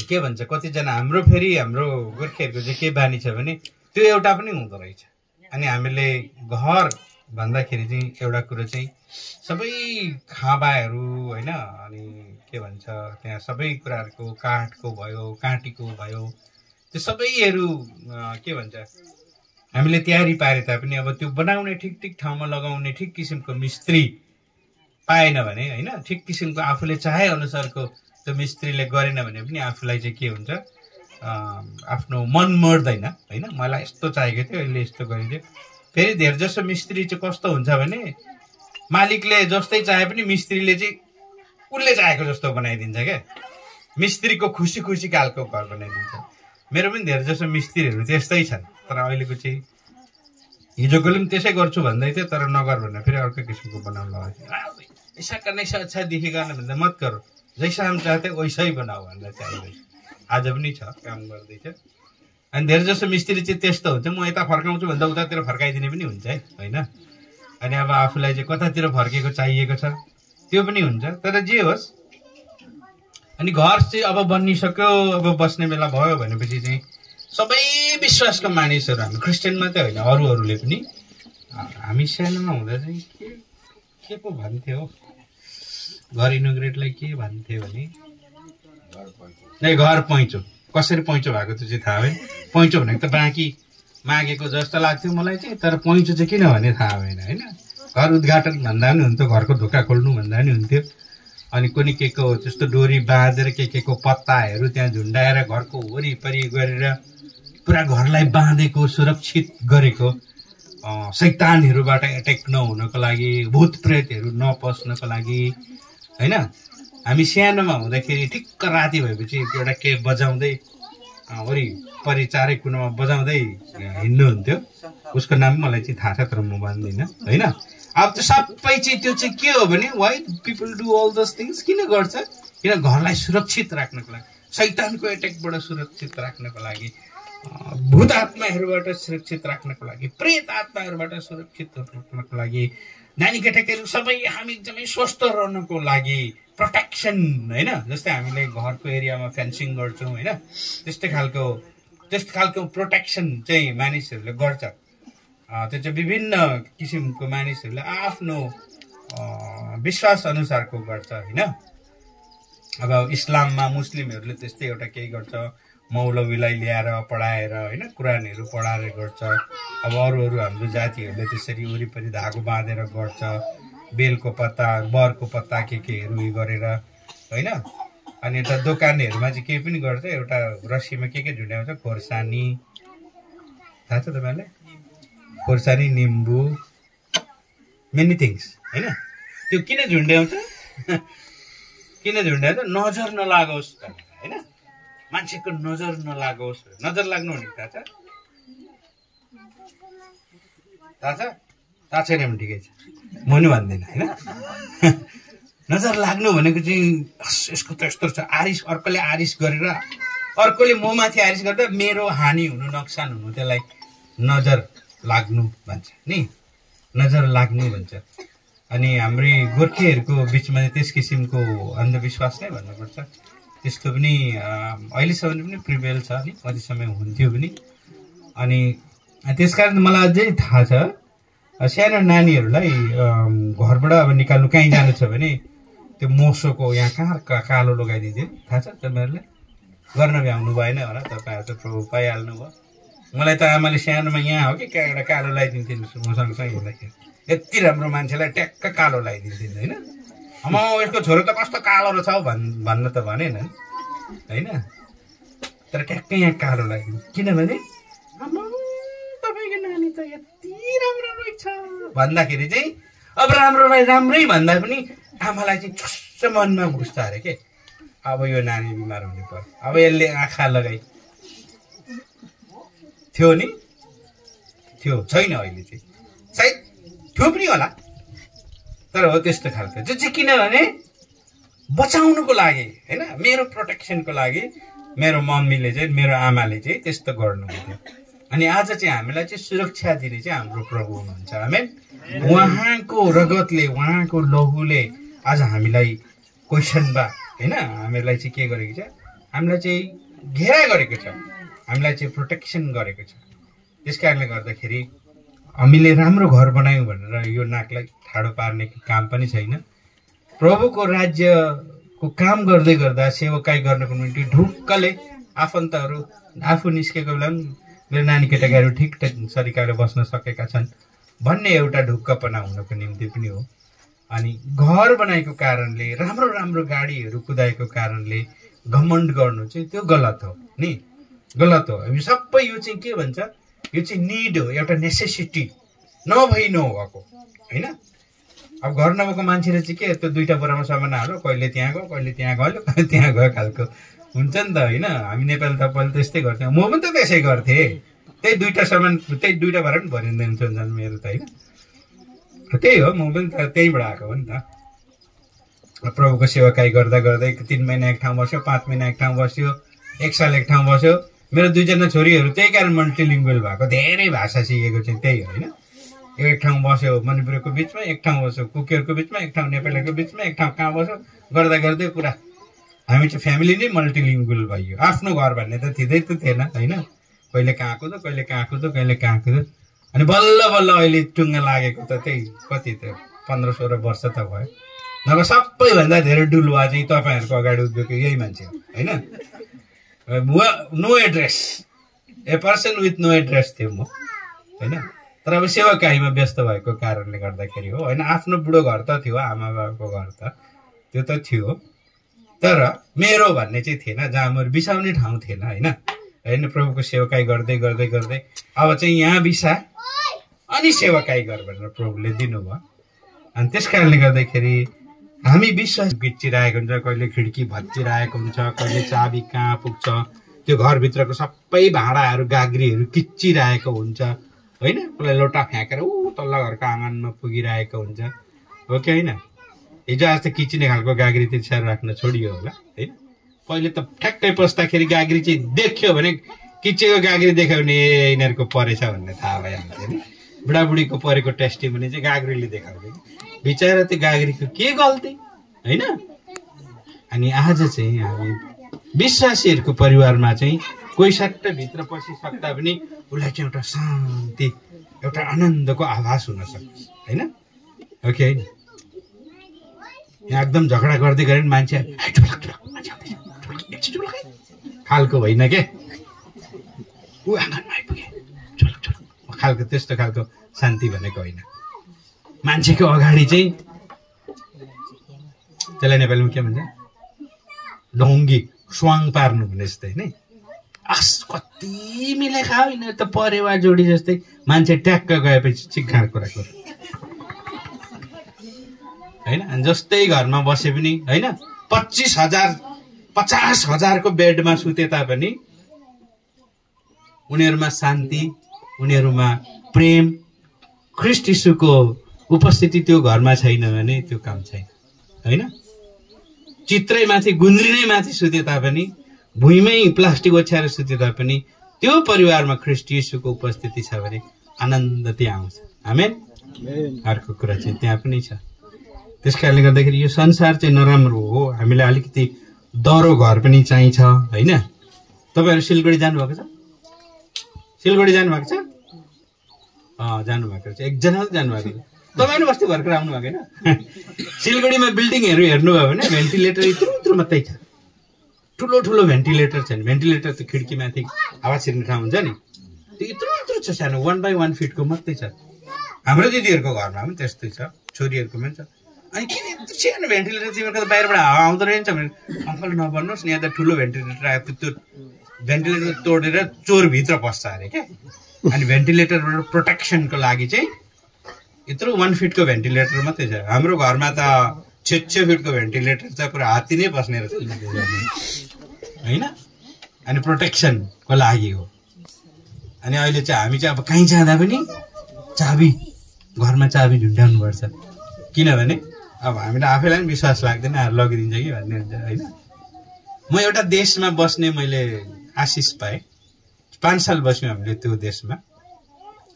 के भन्छ, कतिजना हाम्रो फेरि हाम्रो गोर्खेहरूको चाहिँ के बानी छ भने त्यो एउटा पनि हुँदो रहेछ। अनि हामीले घर भन्दाखेरि चाहिँ एउटा कुरो चाहिँ सबै खाबाहरू होइन, अनि के भन्छ त्यहाँ सबै कुराहरूको काठको भयो, काँटीको भयो, त्यो सबैहरू के भन्छ हामीले तयारी पारे तापनि अब त्यो बनाउने ठिक ठाउँमा लगाउने ठिक किसिमको मिस्त्री पाएन भने होइन, ठिक किसिमको आफूले चाहे अनुसारको त्यो मिस्त्रीले गरेन भने पनि आफूलाई चाहिँ के हुन्छ, आफ्नो मन मर्दैन होइन, मलाई यस्तो चाहिएको थियो, यसले यस्तो गरिदियो। फेरि धेरै जसो मिस्त्री चाहिँ कस्तो हुन्छ भने मालिकले जस्तै चाहे पनि मिस्त्रीले चाहिँ उसले चाहेको जस्तो बनाइदिन्छ क्या, मिस्त्रीको खुसी खुसी खालको घर बनाइदिन्छ। मेरो पनि धेरै जसो मिस्त्रीहरू त्यस्तै छन्, तर अहिलेको चाहिँ हिजोकोले पनि त्यसै गर्छु भन्दै थियो, तर नगर भनेर फेरि अर्कै किसिमको बनाउनु लगाएको। ऐसा करने से अच्छा दिखेगा न भन्दा मत करो, जैसा हम चाहते वैसा ही बनाऊ भनेर चाहिँ आज पनि छ, काम गर्दैछ। अनि धेरै जसो मिस्त्री चाहिँ त्यस्तो हुन्छ, म यता फर्काउँछु भन्दा उतातिर फर्काइदिने पनि हुन्छ है होइन। अनि अब आफूलाई चाहिँ कतातिर फर्केको चाहिएको छ त्यो पनि हुन्छ। तर जे होस्, अनि घर चाहिँ अब बनिसक्यो, अब बस्ने बेला भयो भनेपछि चाहिँ सबै विश्वासको मानिसहरू, हामी क्रिस्चियन मात्रै होइन अरूहरूले पनि, हामी सानोमा हुँदा चाहिँ के पो भन्थ्यो हो, घर इनोग्रेटलाई के भन्थ्यो भने घर पैँचो, कसरी पैँचो भएको त्यो चाहिँ थाहा भएन। पैँचो भनेको त बाँकी मागेको जस्तो लाग्थ्यो मलाई चाहिँ, तर पैँचो चाहिँ किन भने थाहा भएन होइन। घर उद्घाटन भन्दा पनि हुन्थ्यो, घरको ढोका खोल्नु भन्दा पनि हुन्थ्यो। अनि कुनै के को त्यस्तो डोरी बाँधेर के को पत्ताहरू त्यहाँ झुन्डाएर घरको वरिपरि गरेर पुरा घरलाई बाँधेको, सुरक्षित गरेको, शैतानहरूबाट एट्याक नहुनको लागि, भूत प्रेतहरू नपस्नको लागि होइन। हामी सानोमा हुँदाखेरि ठिक्क राति भएपछि एउटा के बजाउँदै वरिपरि चारै कुनामा बजाउँदै हिँड्नुहुन्थ्यो, उसको नाम मलाई चाहिँ थाहा छ तर म भन्दिनँ होइन। अब त्यो सबै चाहिँ त्यो चाहिँ के हो भने why people do all those things किन गर्छ, किन घरलाई सुरक्षित राख्नको लागि, शैतानको एट्याकबाट सुरक्षित राख्नको लागि, भूत आत्माहरूबाट सुरक्षित राख्नको लागि, प्रेत आत्माहरूबाट सुरक्षित राख्नको लागि, नानी केटाकेहरू सबै हामी एकदमै स्वस्थ रहनको लागि प्रोटेक्सन होइन। जस्तै हामीले घरको एरियामा फेन्सिङ गर्छौँ होइन, त्यस्तो खालको प्रोटेक्सन चाहिँ मानिसहरूले गर्छ। त्यो चाहिँ विभिन्न किसिमको मानिसहरूले आफ्नो विश्वास अनुसारको गर्छ होइन। अब इस्लाममा मुस्लिमहरूले त्यस्तै एउटा केही गर्छ, मौलवीलाई ल्याएर पढाएर होइन, कुरानहरू पढाएर गर्छ। अब अरू हाम्रो जातिहरूले त्यसरी वरिपरि धागो बाँधेर गर्छ, बेलको पत्ता, बरको पत्ता केहरू उयो गरेर होइन। अनि यता दोकानहरूमा चाहिँ केही पनि गर्छ, एउटा रस्सीमा के झुन्ड्याउँछ, खोर्सानी, थाहा छ तपाईँलाई, खोर्सानी, निम्बु, मेनी थिङ्स होइन। त्यो किन झुन्ड्याउँछ, किन झुन्ड्याउँछ, नजर नलागोस् होइन, मान्छेको नजर नलागोस्। नजर लाग्नु भनेको थाहा छ, थाहा छैन भने ठिकै छ, म नि भन्दिनँ होइन। नजर लाग्नु भनेको चाहिँ यसको त यस्तो छ, आरिस, अर्कोले आरिस गरेर, अर्कोले म माथि आरिस गर्दा मेरो हानि हुनु, नोक्सान हुनु, त्यसलाई नजर लाग्नु भन्छ नि, नजर लाग्नु भन्छ। अनि हाम्रै गोर्खेहरूको बिचमा त्यस किसिमको अन्धविश्वास नै भन्नुपर्छ, त्यस्तो पनि अहिलेसम्म पनि प्रिभेल छ नि, कति समय हुन्थ्यो पनि। अनि त्यस कारण मलाई अझै थाहा छ, सानो नानीहरूलाई घरबाट अब निकाल्नु कहीँ जानु छ भने त्यो मोसोको यहाँ कहाँ कालो लगाइदिन्थ्यो, थाहा छ तपाईँहरूलाई? गर्न भ्याउनु भएन होला, तपाईँहरू त पाइहाल्नु भयो। मलाई त आमाले सानोमा यहाँ हो कि कहाँ एउटा कालो लगाइदिन्थिन्, मसँगसँगै हुँदाखेरि यति राम्रो मान्छेलाई ट्याक्क कालो लगाइदिन्थिन् होइन। म यसको छोरो त कस्तो कालो रहेछ हौ भन्न त भनेन होइन, तर ट्याक्कै यहाँ कालो लगाइदिन्छ। किनभने तपाईँको नानी त यति राम्रो रहेछ भन्दाखेरि चाहिँ अब राम्रोलाई राम्रै भन्दा पनि आमालाई चाहिँ छुस्स मनमा घुस्छ अरे के, अब यो नानी बिमार हुने पर्यो, अब यसले आँखा लगाइ थियो नि, थियो छैन अहिले चाहिँ, सायद थियो पनि होला, तर हो त्यस्तो खालको जो चाहिँ किनभने बचाउनुको लागि होइन, मेरो प्रोटेक्सनको लागि मेरो मम्मीले चाहिँ, मेरो आमाले चाहिँ त्यस्तो गर्नुहुन्थ्यो। अनि आज चाहिँ हामीलाई चाहिँ सुरक्षा दिने चाहिँ हाम्रो प्रभु हुनुहुन्छ, आमेन। उहाँको रगतले, उहाँको लहुले आज हामीलाई क्वेसनमा होइन, हामीलाई चाहिँ के गरेको छ, हामीलाई चाहिँ घेरा गरेको छ, हामीलाई चाहिँ प्रोटेक्सन गरेको छ। त्यस कारणले गर्दाखेरि हामीले राम्रो घर बनायौँ भनेर यो नाकलाई ठाडो पार्ने काम पनि छैन। प्रभुको राज्यको काम गर्दै गर्दा सेवकाई गर्नको निम्ति ढुक्कले आफन्तहरू आफू निस्केको बेला मेरो नानी केटाकेहरू ठिक तरिकाले बस्न सकेका छन् भन्ने एउटा ढुक्कपना हुनको निम्ति पनि हो। अनि घर बनाएको कारणले, राम्रो राम्रो गाडीहरू कुदाएको कारणले घमण्ड गर्नु चाहिँ त्यो गलत हो नि। गलत हो। यो सबै यो चाहिँ के भन्छ, यो चाहिँ निड हो, एउटा नेसेसिटी, नभई नभएको होइन। अब घर नभएको मान्छेले चाहिँ के त्यो दुईवटा बोरामा सामान हाल्यो, कहिले त्यहाँ गयो कहिले त्यहाँ गयो कहिले त्यहाँ गयो खालको हुन्छ नि त होइन। हामी नेपाली त पहिला त्यस्तै गर्थ्यौँ, म पनि त त्यसै गर्थेँ। त्यही दुईवटा सामान त्यही दुईवटा भएर पनि भरिँदैन झन् मेरो त होइन। त्यही हो, म पनि त त्यहीँबाट आएको हो नि त। प्रभुको सेवाकाई गर्दा गर्दै 3 महिना एक ठाउँ बस्यो, 5 महिना एक ठाउँ बस्यो, 1 साल एक ठाउँ बस्यो। मेरो 2जना छोरीहरू त्यही कारण मल्टिलिङ्गुअल भएको, धेरै भाषा सिकेको चाहिँ त्यही होइन। एक ठाउँ बस्यो मणिपुरको बिचमा, एक ठाउँ बस्यो कुकिहरूको बिचमा, एक ठाउँ नेपालीहरूको बिचमा, एक ठाउँ कहाँ बस्यो, गर्दा गर्दै पुरा हामी चाहिँ फ्यामिली नै मल्टिलिङ्गुअल भइयो। आफ्नो घर भन्ने त थिँदै त थिएन होइन। कहिले कहाँ कुदो कहिले कहाँ कुदो कहिले कहाँ कुदो, अनि बल्ल बल्ल अहिले टुङ्गा लागेको त त्यही कति त 15-16 वर्ष त भयो। नभए सबैभन्दा धेरै डुलुवा चाहिँ तपाईँहरूको अगाडि उभिएको यही मान्छे हो होइन। No address, a person with no address थियो म होइन। तर अब सेवाकाईमा व्यस्त भएको कारणले गर्दाखेरि हो होइन। आफ्नो बुढो घर त थियो, आमा बाबाको घर त त्यो त थियो, तर मेरो भन्ने चाहिँ थिएन, जहाँ म बिसाउने ठाउँ थिएन होइन। होइन प्रभुको सेवाकाई गर्दै गर्दै गर्दै अब चाहिँ यहाँ बिसा अनि सेवाकाई गर भनेर प्रभुले दिनुभयो। अनि त्यस कारणले गर्दाखेरि हामी विश्वास गिच्चिरहेको हुन्छ, कहिले खिड्की भत्चिरहेको हुन्छ, कहिले चाबी कहाँ पुग्छ, त्यो घरभित्रको सबै भाँडाहरू गाग्रीहरू किच्चिरहेको हुन्छ होइन। कसलाई लोटा फ्याँकेर तल्लो घरको आँगनमा पुगिरहेको हुन्छ हो कि होइन। हिजो आज त किचिने खालको गाग्री त्यति साह्रो राख्न छोडियो होला होइन। पहिले त ठ्याक्कै पस्दाखेरि गाग्री चाहिँ देख्यो भने, किचेको गाग्री देख्यो भने यिनीहरूको परेछ भन्ने थाहा भइहाल्थ्यो नि। बुढाबुढीको परेको टेस्टिमोनी चाहिँ गाग्रीले देखाउँथ्यो, बिचरा त्यो गाग्रीको के गल्ती होइन। अनि आज चाहिँ हामी विश्वासीहरूको परिवारमा चाहिँ कोही सट्ट भित्र पसिसक्दा पनि उसलाई चाहिँ एउटा शान्ति, एउटा आनन्दको आभास हुन सक्छ होइन। ओके होइन, यहाँ एकदम झगडा गर्दै गरे नि मान्छे खालको होइन के, ऊ आँगनमा आइपुगे खालको, त्यस्तो खालको शान्ति भनेको होइन। मान्छेको अगाडि चाहिँ त्यसलाई नेपालीमा के भन्छ, ढोङ्गी स्वाङ पार्नु भने जस्तै नै। आस कति मिले खाऊ, यिनीहरू त परेवा जोडी जस्तै, मान्छे ट्याक्क गएपछि चिक्खार कुराको होइन। अनि जस्तै घरमा बसे पनि होइन, 25,000 50,000को बेडमा सुते तापनि उनीहरूमा शान्ति, उनीहरूमा प्रेम, ख्रीष्ट यीशुको उपस्थिति त्यो घरमा छैन भने त्यो काम छैन होइन। चित्रै माथि गुन्द्री नै माथि सुते तापनि, भुइँमै प्लास्टिक ओछ्याएर सुते तापनि त्यो परिवारमा ख्रीष्ट यीशुको उपस्थिति छ भने आनन्द त्यहाँ आउँछ। आमेन। अर्को कुरा चाहिँ त्यहाँ पनि छ। त्यस कारणले गर्दाखेरि यो संसार चाहिँ नराम्रो हो, हामीलाई अलिकति दह्रो घर पनि चाहिन्छ होइन। तपाईँहरू सिलगढी जानुभएको छ? सिलगढी जानुभएको छ? जानुभएको छ, एकजना जानुभएको छ। तपाईँहरू बस्ती भर्खर आउनु भएको होइन। सिलगढीमा बिल्डिङहरू हेर्नुभयो भने भेन्टिलेटर यत्रो मात्रै छ, ठुलो ठुलो भेन्टिलेटर छैन। भेन्टिलेटर त खिड्कीमाथि हावा छिर्ने ठाउँ हुन्छ नि, त्यो यत्रो छ, सानो 1 by 1 फिटको मात्रै छ। हाम्रो दिदीहरूको घरमा पनि त्यस्तै छ, छोरीहरूको पनि छ। अनि किन यत्रो सानो भेन्टिलेटर तिमीहरूको त बाहिरबाट हावा आउँदो रहेछ भने अङ्कल नभन्नुहोस् न, यहाँ त ठुलो भेन्टिलेटर आएको, त्यो भेन्टिलेटर तोडेर चोरभित्र पस्छ अरे क्या। अनि भेन्टिलेटरबाट प्रोटेक्सनको लागि चाहिँ यत्रो 1 फिटको भेन्टिलेटर मात्रै छ। हाम्रो घरमा त 6 फिटको भेन्टिलेटर छ, पुरा हात्ती नै बस्ने रहेछ होइन। अनि प्रोटेक्सनको लागि हो। अनि अहिले चाहिँ हामी चाहिँ अब कहीँ जाँदा पनि चाबी, घरमा चाबी झुन्ड्याउनुपर्छ, किनभने अब हामीलाई आफैलाई पनि विश्वास लाग्दैन लगिदिन्छ कि भन्ने हुन्छ होइन। म एउटा देशमा बस्ने मैले आशिष पाएँ, 5 साल बस्यौँ हामीले त्यो देशमा।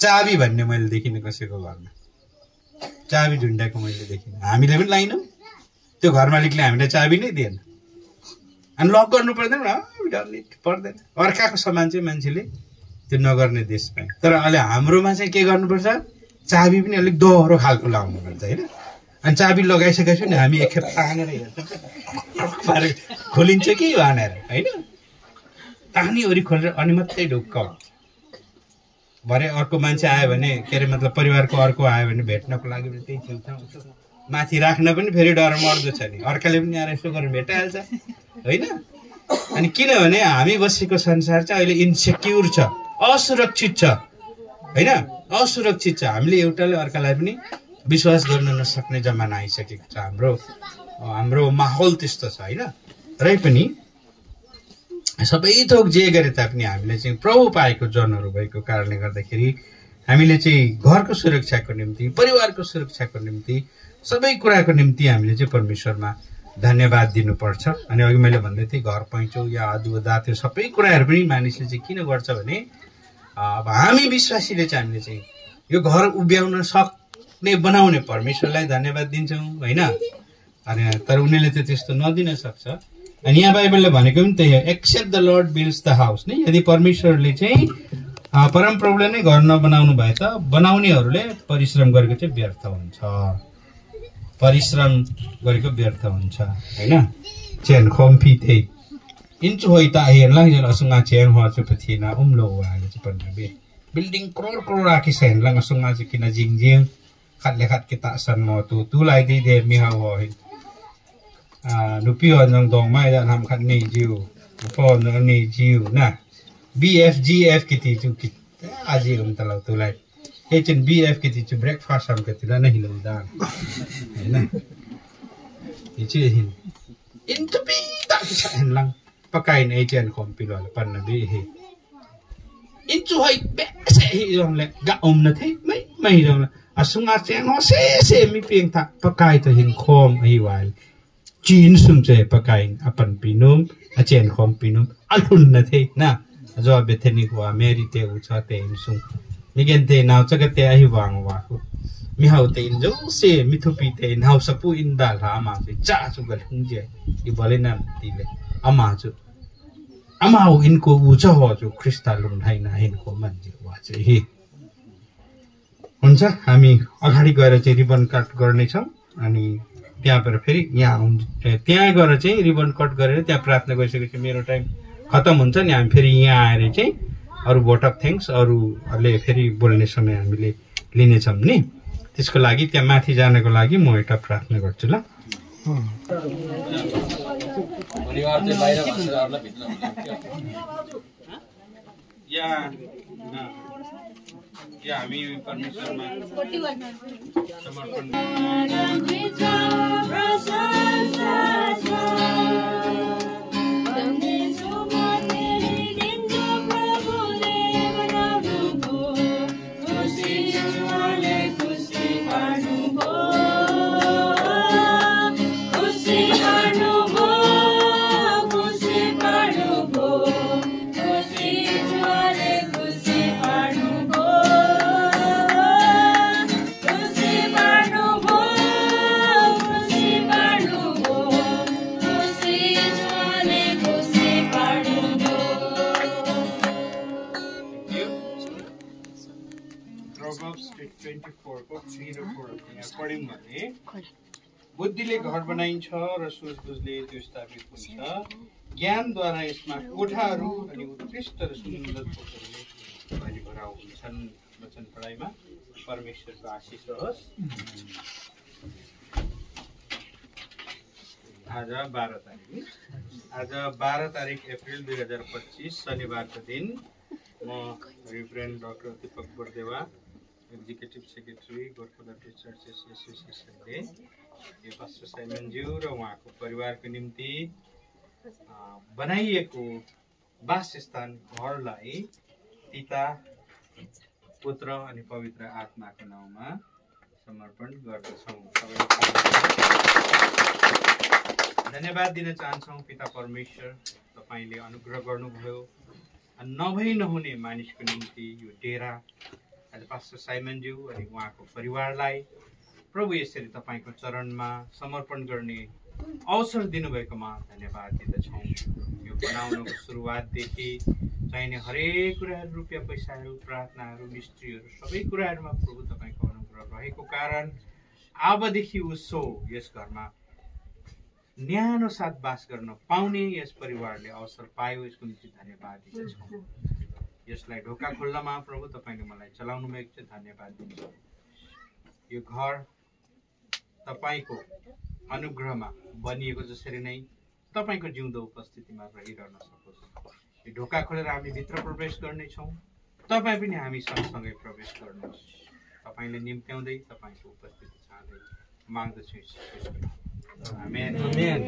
चाबी भन्ने मैले देखिनँ कसैको घरमा, चाबी झुन्ड्याएको मैले देखिनँ। हामीले पनि लाइनौँ, त्यो घर मालिकले हामीलाई चाबी नै दिएन। अनि लक गर्नु पर्दैन, पर्दैन। अर्काको सामान चाहिँ मान्छेले त्यो नगर्ने देश पाएँ। तर अहिले हाम्रोमा चाहिँ के गर्नुपर्छ, चाबी पनि अलिक दोहोरो खालको लाउनुपर्छ होइन। अनि चाबी लगाइसकेपछि नि हामी एकखेप तानेर हेर्छौँ खोलिन्छ कि भनेर होइन। तानी वरि खोलेर अनि मात्रै ढुक्क हुन्छ। भरे अर्को मान्छे आयो भने, के अरे मतलब परिवारको अर्को आयो भने भेट्नको लागि पनि त्यही छेउछाउ माथि राख्न पनि फेरि डर मर्दो छ नि, अर्काले पनि आएर यसो गरेर भेटाइहाल्छ होइन। अनि किनभने हामी बसेको संसार चाहिँ अहिले इन्सेक्युर छ, असुरक्षित छ होइन, असुरक्षित छ। हामीले एउटाले अर्कालाई पनि विश्वास गर्न नसक्ने जमाना आइसकेको छ। हाम्रो माहौल त्यस्तो छ होइन। रै पनि सबै थोक जे गरे तापनि हामीले चाहिँ प्रभु पाएको जनहरू भएको कारणले गर्दाखेरि हामीले चाहिँ घरको सुरक्षाको निम्ति, परिवारको सुरक्षाको निम्ति, सबै कुराको निम्ति हामीले चाहिँ परमेश्वरमा धन्यवाद दिनुपर्छ। अनि अघि मैले भन्दै थिएँ घर पैँचो या अदुवा त्यो सबै कुराहरू पनि मानिसले चाहिँ किन गर्छ भने अब हामी विश्वासीले चाहिँ हामीले चाहिँ यो घर उभ्याउन सक्ने बनाउने परमेश्वरलाई धन्यवाद दिन्छौँ होइन। अनि तर उनीहरूले त त्यस्तो नदिन सक्छ। अनि यहाँ बाइबलले भनेको पनि त्यही हो, except the lord builds the house नि। यदि परमेश्वरले चाहिँ परमप्रभुले नै घर नबनाउनु भए त बनाउनेहरूले परिश्रम गरेको चाहिँ व्यर्थ हुन्छ, परिश्रम गरेको व्यर्थ हुन्छ होइन। चेन खोम्फी थिए इन्चु होइ त हेर्ला असुङ्गा चेन हो चुप थिएन उम्लो आगे चाहिँ पन्नबे बिल्डिङ करोड करोड आखि सेनला असुङ्गा चाहिँ किन जिङजिङ खातले खात के तासन म तु लाइदि दे मिहा हो नुपी हजङ दङमा या नाम खाने जिउ फोन नि जिउ ना BFGF किति चु कि आज हम तलाउ तुलाई एचन BF किति चु ब्रेकफास्ट हम कतिला नहीं लौदा हैन इचे हिन इन्टु बी ताकिन लङ पकाइन एचन कम्पिलो पन्न बे हे इन्चु है बेसे हिजोले गाउम न थे मै हिजोले असुङा चेन हो से मी पेङ था पकाइ त हिन खोम हि वाल चीन सुम चाहिँ पकाइन अपन पिनुम अचेन खोम पिनुम अलुन न थे ना जो बेथनी हुआ मेरी ते उछा ते इंसु निगेन ते नाव चक ते आही वांग वाको मिहाउ ते इंजो से मिथुपी ते नाव सपु इंदा लामा से चा चुगल हुंजे ये बोले ना तिले अमाउ इनको उचा हो जो क्रिस्ता लुन हैन इनको मन्जे वाचे हे हुन्छ। हामी अगाडि गएर चाहिँ रिबन कट गर्ने छौं अनि त्यहाँबाट फेरि त्यहाँ गएर चाहिँ रिबन कट गरेर त्यहाँ प्रार्थना गरिसकेपछि मेरो टाइम खत्म हुन्छ नि हामी फेरि यहाँ आएर चाहिँ अरू भोट अफ थ्याङ्क्स अरूले फेरि बोल्ने समय हामीले लिनेछौँ नि। त्यसको लागि त्यहाँ माथि जानको लागि म एउटा प्रार्थना गर्छु ल। हामी परमेश्वरमा समर्पण बुद्धिले घर बनाइन्छ र सूझबुझले त्यो स्थापित हुन्छ। ज्ञानद्वारा यसमा कोठाहरू अनि उत्कृष्ट र सुन्दर थोकहरूले भरिभराउ हुन्छन्। वचन पढाइमा परमेश्वरको आशीष रहोस्। आज 12 तारिक अप्रिल 2025 शनिबारको दिन म reverend doctor Deepak Bardewa executive secretary Gorkha Baptist churches एसोसिएसनले यो पास्टर साइमनज्यू र उहाँको परिवारको निम्ति बनाइएको वासस्थान घरलाई पिता पुत्र अनि पवित्र आत्माको नाउँमा समर्पण गर्दछौँ। धन्यवाद दिन चाहन्छौँ पिता परमेश्वर, तपाईँले अनुग्रह गर्नुभयो। नभई नहुने मानिसको निम्ति यो डेरा आज पास्टर साइमनज्यू अनि उहाँको परिवारलाई प्रभु यसरी तपाईँको चरणमा समर्पण गर्ने अवसर दिनुभएकोमा धन्यवाद दिँदछौँ। यो बनाउनको सुरुवातदेखि चाहिने हरेक कुराहरू, रुपियाँ पैसाहरू, प्रार्थनाहरू, मिस्त्रीहरू, सबै कुराहरूमा प्रभु तपाईँको अनुग्रह रहेको कारण अबदेखि उसो यस घरमा न्यानो साथ बास गर्न पाउने यस परिवारले अवसर पायो। यसको निम्ति धन्यवाद दिँदछौँ। यसलाई ढोका खोल्नमा प्रभु तपाईँले मलाई चलाउनु भएको छ, धन्यवाद दिन्छु। यो घर तपाईँको अनुग्रहमा बनिएको जसरी नै तपाईँको जिउँदो उपस्थितिमा रहिरहन सकोस्। यो ढोका खोलेर हामी भित्र प्रवेश गर्नेछौँ, तपाईँ पनि हामी सँगसँगै प्रवेश गर्नुहोस्। तपाईँले निम्त्याउँदै तपाईँको उपस्थिति चाहँदै माग्दछु। आमेन। आमेन।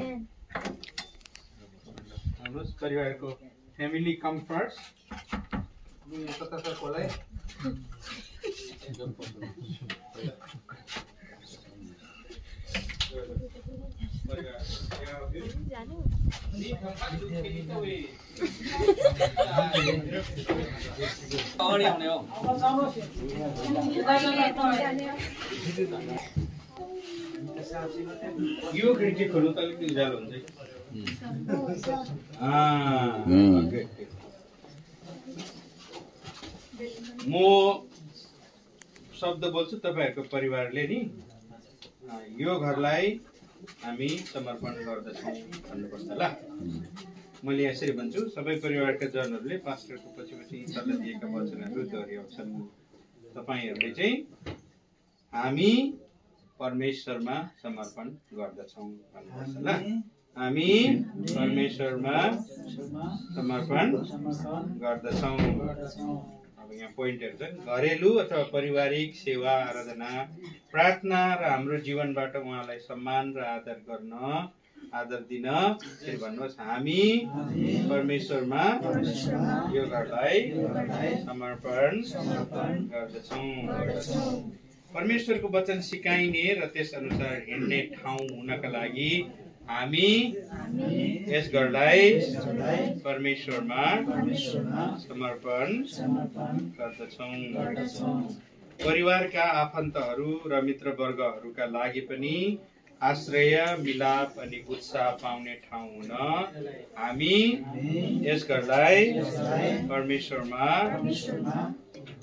हेर्नुहोस्, परिवारको फ्यामिली कम फर्स्ट। यो खिड्की खोल्नु त अलिकति उज्यालो हुन्छ। म शब्द बोल्छु, तपाईँहरूको परिवारले नि यो घरलाई हामी समर्पण गर्दछौँ भन्नुपर्छ ल। मैले यसरी भन्छु, सबै परिवारका जनहरूले पास्टरको पछि पछि तल दिएका वचनहरू दोहोऱ्याउँछन्। तपाईँहरूले चाहिँ हामी परमेश्वरमा समर्पण गर्दछौँ भन्नुपर्छ ल। हामी परमेश्वरमा समर्पण गर्दछौँ। अब यहाँ पोइन्टहरू छन्। घरेलु अथवा पारिवारिक सेवा, आराधना, प्रार्थना र हाम्रो जीवनबाट उहाँलाई सम्मान र आदर दिन के भन्नुहोस्, हामी परमेश्वरमा यो घरलाई समर्पण गर्दछौँ। परमेश्वरको वचन सिकाइने र त्यस अनुसार हिँड्ने ठाउँ हुनका लागि हामी यस घरलाई परमेश्वरमा समर्पण गर्दछौँ। परिवारका आफन्तहरू र मित्रवर्गहरूका लागि पनि आश्रय, मिलाप अनि उत्साह पाउने ठाउँ हुन हामी यस घरलाई परमेश्वरमा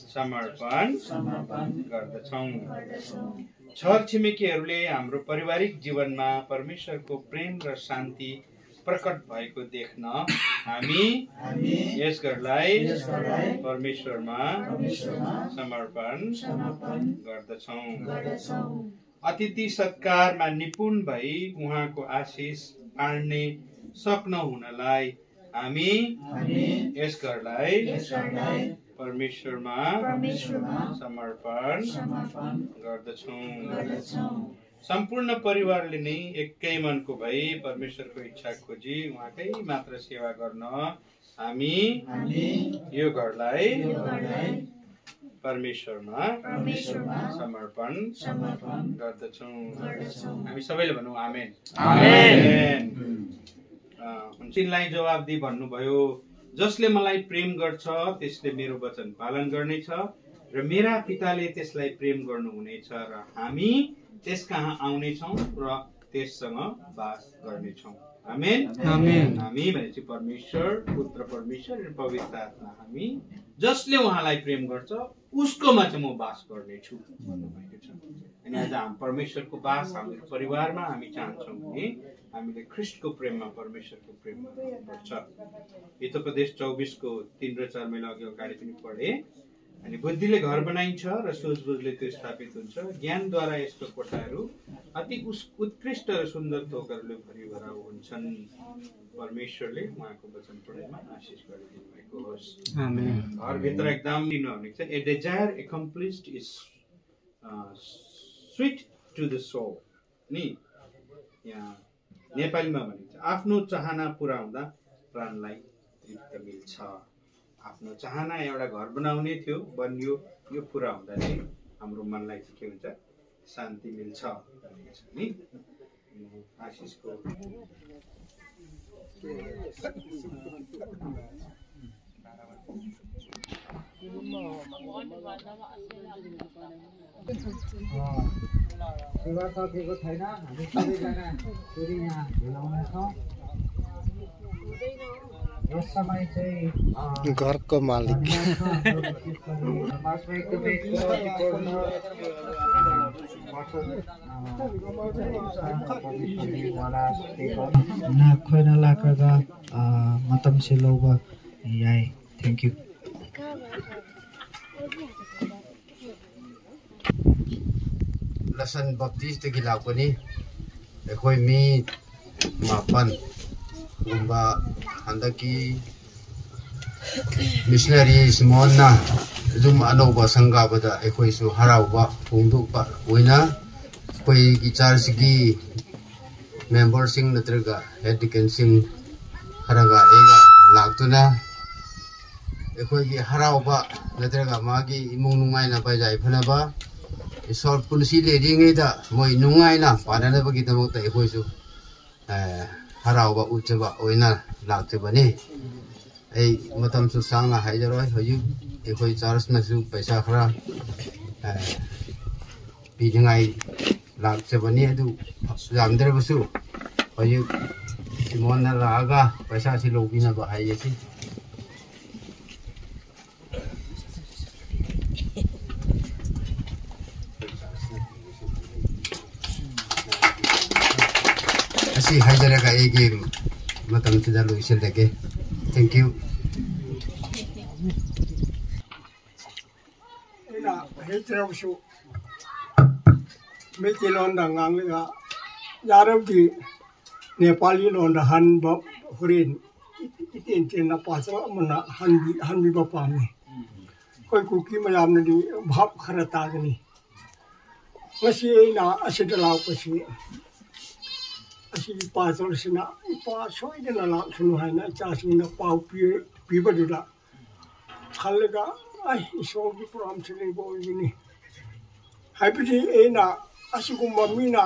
समर्पण गर्दछौँ। छर छिमेकीहरूले हाम्रो पारिवारिक जीवनमा परमेश्वरको प्रेम र शान्ति प्रकट भएको देख्न हामी यस घरलाई परमेश्वरमा समर्पण गर्दछौँ। अतिथि सत्कारमा निपुण भई उहाँको आशिष बाँड्ने सक्न हुनलाई हामी यस घरलाई परमेश्वरमा समर्पण गर्दछौँ। सम्पूर्ण परिवारले नै एकै मनको भई परमेश्वरको इच्छा खोजी उहाँकै मात्र सेवा गर्न हामी यो घरलाई परमेश्वरमा समर्पण गर्दछौँ। हामी सबैले भनौँ आमेन। आमेन। चिनलाई जवाब दिई भन्नुभयो, जसले मलाई प्रेम गर्छ त्यसले मेरो वचन पालन गर्नेछ र मेरा पिताले त्यसलाई प्रेम गर्नुहुनेछ र हामी त्यस कहाँ आउनेछौँ र त्यससँग बास गर्नेछौँ। आमेन। आमेन। हामी भनेपछि परमेश्वर, पुत्र परमेश्वर र पवित्र आत्मा, हामी जसले उहाँलाई प्रेम गर्छ उसकोमा चाहिँ म बास गर्नेछु भन्नुभएको छ। अनि आज हामी परमेश्वरको बास हाम्रो परिवारमा हामी चाहन्छौँ भने हामीले ख्रिस्टको प्रेममा, परमेश्वरको प्रेममा हुनुपर्छ। हितोपदेश 24 को 3 र 4 मैले अघि अगाडि पनि पढे। अनि बुद्धिले घर बनाइन्छ र सोचबुझले त्यो स्थापित हुन्छ। ज्ञानद्वारा यसको कोठाहरू अति उत्कृष्ट र सुन्दर थोकहरूले भरिभराउ हुन्छन्। परमेश्वरले उहाँको वचन पढेमा आशिष गरिदिनु भएको होस्। आमेन। घरभित्र एकदम लिनुहुने छ। A desire accomplished is sweet to the soul. नि यहाँ नेपालीमा भनिन्छ, आफ्नो चाहना पुरा हुँदा प्राणलाई तृप्ति मिल्छ। आफ्नो चाहना एउटा घर बनाउने थियो, बनियो, यो पुरा हुँदा चाहिँ हाम्रो मनलाई चाहिँ के हुन्छ, शान्ति मिल्छ भनेको छ नि। आशिषको सेवा सकेको छैन। हामी सबैजना फेरि यहाँ भेलाउनेछौँ। यस समय चाहिँ घरको मालिक खोइना लाकागा मतम से लौगा याय। Thank you. ꯂꯁꯟ ꯕꯞꯇꯤꯁꯇꯒꯤ ꯂꯥꯛꯄꯅꯤ꯫ ꯑꯩꯈꯣꯏ ꯃꯤ 9 ꯑꯗꯨꯒꯨꯝꯕ ꯍꯟꯗꯛꯀꯤ ꯃꯤꯁꯅꯔꯤ ꯁꯤꯃꯣꯟꯅ ꯑꯗꯨꯝ ꯑꯅꯧꯕ ꯁꯪꯒꯥꯕꯗ ꯑꯩꯈꯣꯏꯁꯨ ꯍꯔꯥꯎꯕ ꯐꯣꯡꯗꯣꯛꯄ ꯑꯣꯏꯅ ꯑꯩꯈꯣꯏꯒꯤ ꯆꯥꯔꯆꯀꯤ ꯃꯦꯝꯕꯔꯁꯤꯡ ꯅꯠꯇ꯭ꯔꯒ ꯍꯦꯗꯤꯀꯦꯟꯁꯤꯡ ꯈꯔꯒ ꯑꯩꯒ ꯂꯥꯛꯇꯨꯅ ꯑꯩꯈꯣꯏꯒꯤ ꯍꯔꯥꯎꯕ ꯅꯠꯇ꯭ꯔꯒ ꯃꯥꯒꯤ ꯏꯃꯨꯡ ꯅꯨꯡꯉꯥꯏꯅꯕ ꯌꯥꯏꯐꯅꯕ ꯏꯁꯣꯔ ꯄꯨꯟꯁꯤ ꯂꯩꯔꯤꯉꯩꯗ ꯃꯣꯏ ꯅꯨꯡꯉꯥꯏꯅ ꯄꯥꯟꯅꯅꯕꯒꯤꯗꯃꯛꯇ ꯑꯩꯈꯣꯏꯁꯨ ꯍꯔꯥꯎꯕ ꯎꯠꯆꯕ ꯑꯣꯏꯅ ꯂꯥꯛꯆꯕꯅꯤ ꯑꯩ ꯃꯇꯝꯁꯨ ꯁꯥꯡꯅ ꯍꯥꯏꯖꯔꯣꯏ ꯍꯧꯖꯤꯛ ꯑꯩꯈꯣꯏ ꯆꯥꯔꯆꯅꯁꯨ ꯄꯩꯁꯥ ꯈꯔ ꯄꯤꯅꯤꯡꯉꯥꯏ ꯂꯥꯛꯆꯕꯅꯤ ꯑꯗꯨ ꯌꯥꯝꯗ꯭ꯔꯕꯁꯨ ꯍꯧꯖꯤꯛ ꯁꯤꯃꯣꯟꯅ ꯂꯥꯛꯑꯒ ꯄꯩꯁꯥꯁꯤ ꯂꯧꯕꯤꯅꯕ ꯍꯥꯏꯌꯦꯁꯤ ꯑꯁꯤ ꯍꯥꯏꯖꯔꯒ ꯑꯩꯒꯤ ꯃꯇꯝꯁꯤꯗ ꯂꯣꯏꯁꯤꯜꯂꯒꯦ ꯊꯦꯡꯛ ꯌꯨ ꯑꯩꯅ ꯍꯩꯇ꯭ꯔꯕꯁꯨ ꯃꯩꯇꯩꯂꯣꯟꯗ ꯉꯥꯡꯂꯒ ꯌꯥꯔꯕꯗꯤ ꯅꯦꯄꯥꯂꯤ ꯂꯣꯟꯗ ꯍꯟꯕ ꯍꯣꯔꯦꯟ ꯏꯇꯦꯟ ꯇꯦꯟꯅ ꯄꯥꯖ ꯑꯃꯅ ꯍꯟꯕꯤꯕ ꯄꯥꯝꯃꯤ ꯑꯩꯈꯣꯏ ꯀꯨꯀꯤ ꯃꯌꯥꯝꯅꯗꯤ ꯚꯥꯞ ꯈꯔ ꯇꯥꯒꯅꯤ ꯉꯁꯤ ꯑꯩꯅ ꯑꯁꯤꯗ ꯂꯥꯛꯄꯁꯤ ꯑꯁꯤꯒꯤ ꯄꯥꯖꯔꯁꯤꯅ ꯏꯄꯥ ꯁꯣꯏꯗꯅ ꯂꯥꯛꯁꯅꯨ ꯍꯥꯏꯅ ꯏꯆꯥꯁꯤꯡꯅ ꯄꯥꯎ ꯄꯤꯕꯗꯨꯗ ꯈꯜꯂꯒ ꯏꯁꯣꯔꯒꯤ ꯄ꯭ꯔꯣꯒ꯭ꯔꯥꯝꯁꯤ ꯂꯩꯕ ꯑꯣꯏꯕꯅꯤ ꯍꯥꯏꯕꯗꯤ ꯑꯩꯅ ꯑꯁꯤꯒꯨꯝꯕ ꯃꯤꯅ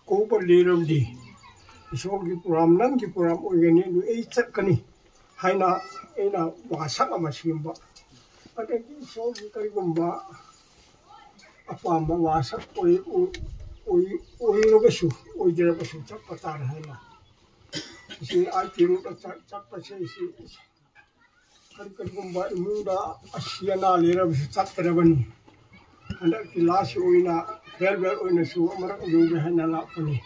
ꯀꯧꯕ ꯂꯩꯔꯕꯗꯤ ꯏꯁꯣꯔꯒꯤ ꯄ꯭ꯔꯣꯒ꯭ꯔꯥꯝ ꯅꯪꯒꯤ ꯄ꯭ꯔꯣꯒ꯭ꯔꯥꯝ ꯑꯣꯏꯒꯅꯤ ꯑꯗꯨ ꯑꯩ ꯆꯠꯀꯅꯤ ꯍꯥꯏꯅ ꯑꯩꯅ ꯋꯥꯁꯛ ꯑꯃ ꯁꯦꯝꯕ ꯑꯗꯒꯤ ꯏꯁꯣꯔꯒꯤ ꯀꯔꯤꯒꯨꯝꯕ ꯑꯄꯥꯝꯕ ꯋꯥꯁꯛ ꯑꯣꯏꯔꯕꯁꯨ ꯑꯣꯏꯗ꯭ꯔꯕꯁꯨ ꯆꯠꯄ ꯇꯥꯔꯦ ꯍꯥꯏꯅ ꯁꯤ ꯇꯤꯔꯨꯗ ꯆꯠꯄꯁꯦ ꯁꯤ ꯀꯔꯤꯒꯨꯝꯕ ꯏꯃꯨꯡꯗ ꯑꯁꯤ ꯑꯅꯥ ꯂꯩꯔꯕꯁꯨ ꯆꯠꯇ꯭ꯔꯕꯅꯤ ꯍꯟꯗꯛꯀꯤ ꯂꯥꯁ ꯑꯣꯏꯅ ꯐꯦꯔꯋꯦꯜ ꯑꯣꯏꯅꯁꯨ ꯑꯃꯔꯛ ꯌꯧꯒꯦ ꯍꯥꯏꯅ ꯂꯥꯛꯄꯅꯤ